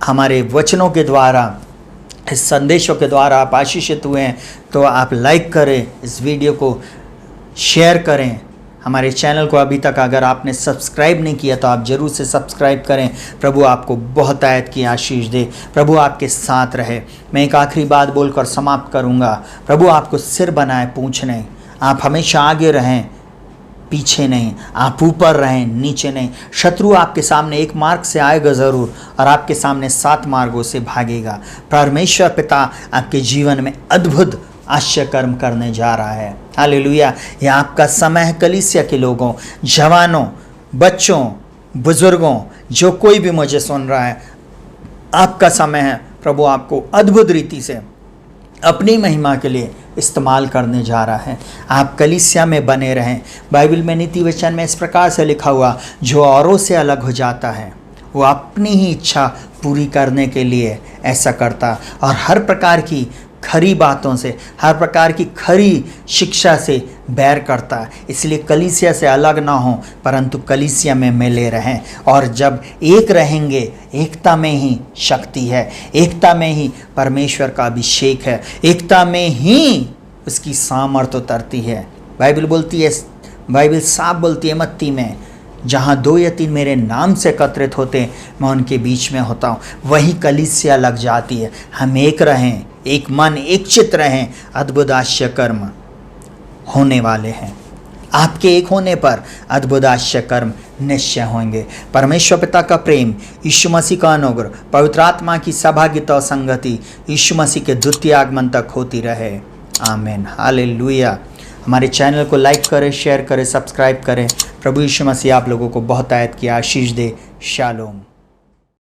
हमारे वचनों के द्वारा, इस संदेशों के द्वारा आप आशीषित हुए हैं तो आप लाइक करें, इस वीडियो को शेयर करें। हमारे चैनल को अभी तक अगर आपने सब्सक्राइब नहीं किया तो आप ज़रूर से सब्सक्राइब करें। प्रभु आपको बहुत आयत की आशीष दे, प्रभु आपके साथ रहे। मैं एक आखिरी बात बोलकर समाप्त करूंगा। प्रभु आपको सिर बनाए, पूंछ नहीं। आप हमेशा आगे रहें, पीछे नहीं। आप ऊपर रहें, नीचे नहीं। शत्रु आपके सामने एक मार्ग से आएगा ज़रूर और आपके सामने 7 मार्गों से भागेगा। परमेश्वर पिता आपके जीवन में अद्भुत आश्चर्य कर्म करने जा रहा है। हालेलुया। यह आपका समय है कलीसिया के लोगों, जवानों, बच्चों, बुजुर्गों, जो कोई भी मुझे सुन रहा है, आपका समय है। प्रभु आपको अद्भुत रीति से अपनी महिमा के लिए इस्तेमाल करने जा रहा है। आप कलीसिया में बने रहें। बाइबल में नीति वचन में इस प्रकार से लिखा हुआ, जो औरों से अलग हो जाता है वो अपनी ही इच्छा पूरी करने के लिए ऐसा करता और हर प्रकार की खरी बातों से, हर प्रकार की खरी शिक्षा से बैर करता है। इसलिए कलीसिया से अलग ना हो परंतु कलीसिया में मिले रहें। और जब एक रहेंगे, एकता में ही शक्ति है, एकता में ही परमेश्वर का अभिषेक है, एकता में ही उसकी सामर्थ्य उतरती है। बाइबल बोलती है, बाइबल साफ बोलती है मत्ती में, जहाँ 2 या 3 मेरे नाम से एकत्रित होते मैं उनके बीच में होता हूँ। वही कलीसिया लग जाती है। हम एक रहें, एक मन, एक चित्त रहें। अद्भुत आश्चर्य कर्म होने वाले हैं। आपके एक होने पर अद्भुत आश्चर्य कर्म निश्चय होंगे। परमेश्वर पिता का प्रेम, यीशु मसीह का अनुग्रह, पवित्र आत्मा की सहभागिता और संगति यीशु मसीह के द्वितीय आगमन तक होती रहे। आमीन, हालेलुया। हमारे चैनल को लाइक करें, शेयर करें, सब्सक्राइब करें। प्रभु यीशु मसीह आप लोगों को बहुत आयत की आशीष दे। शालोम।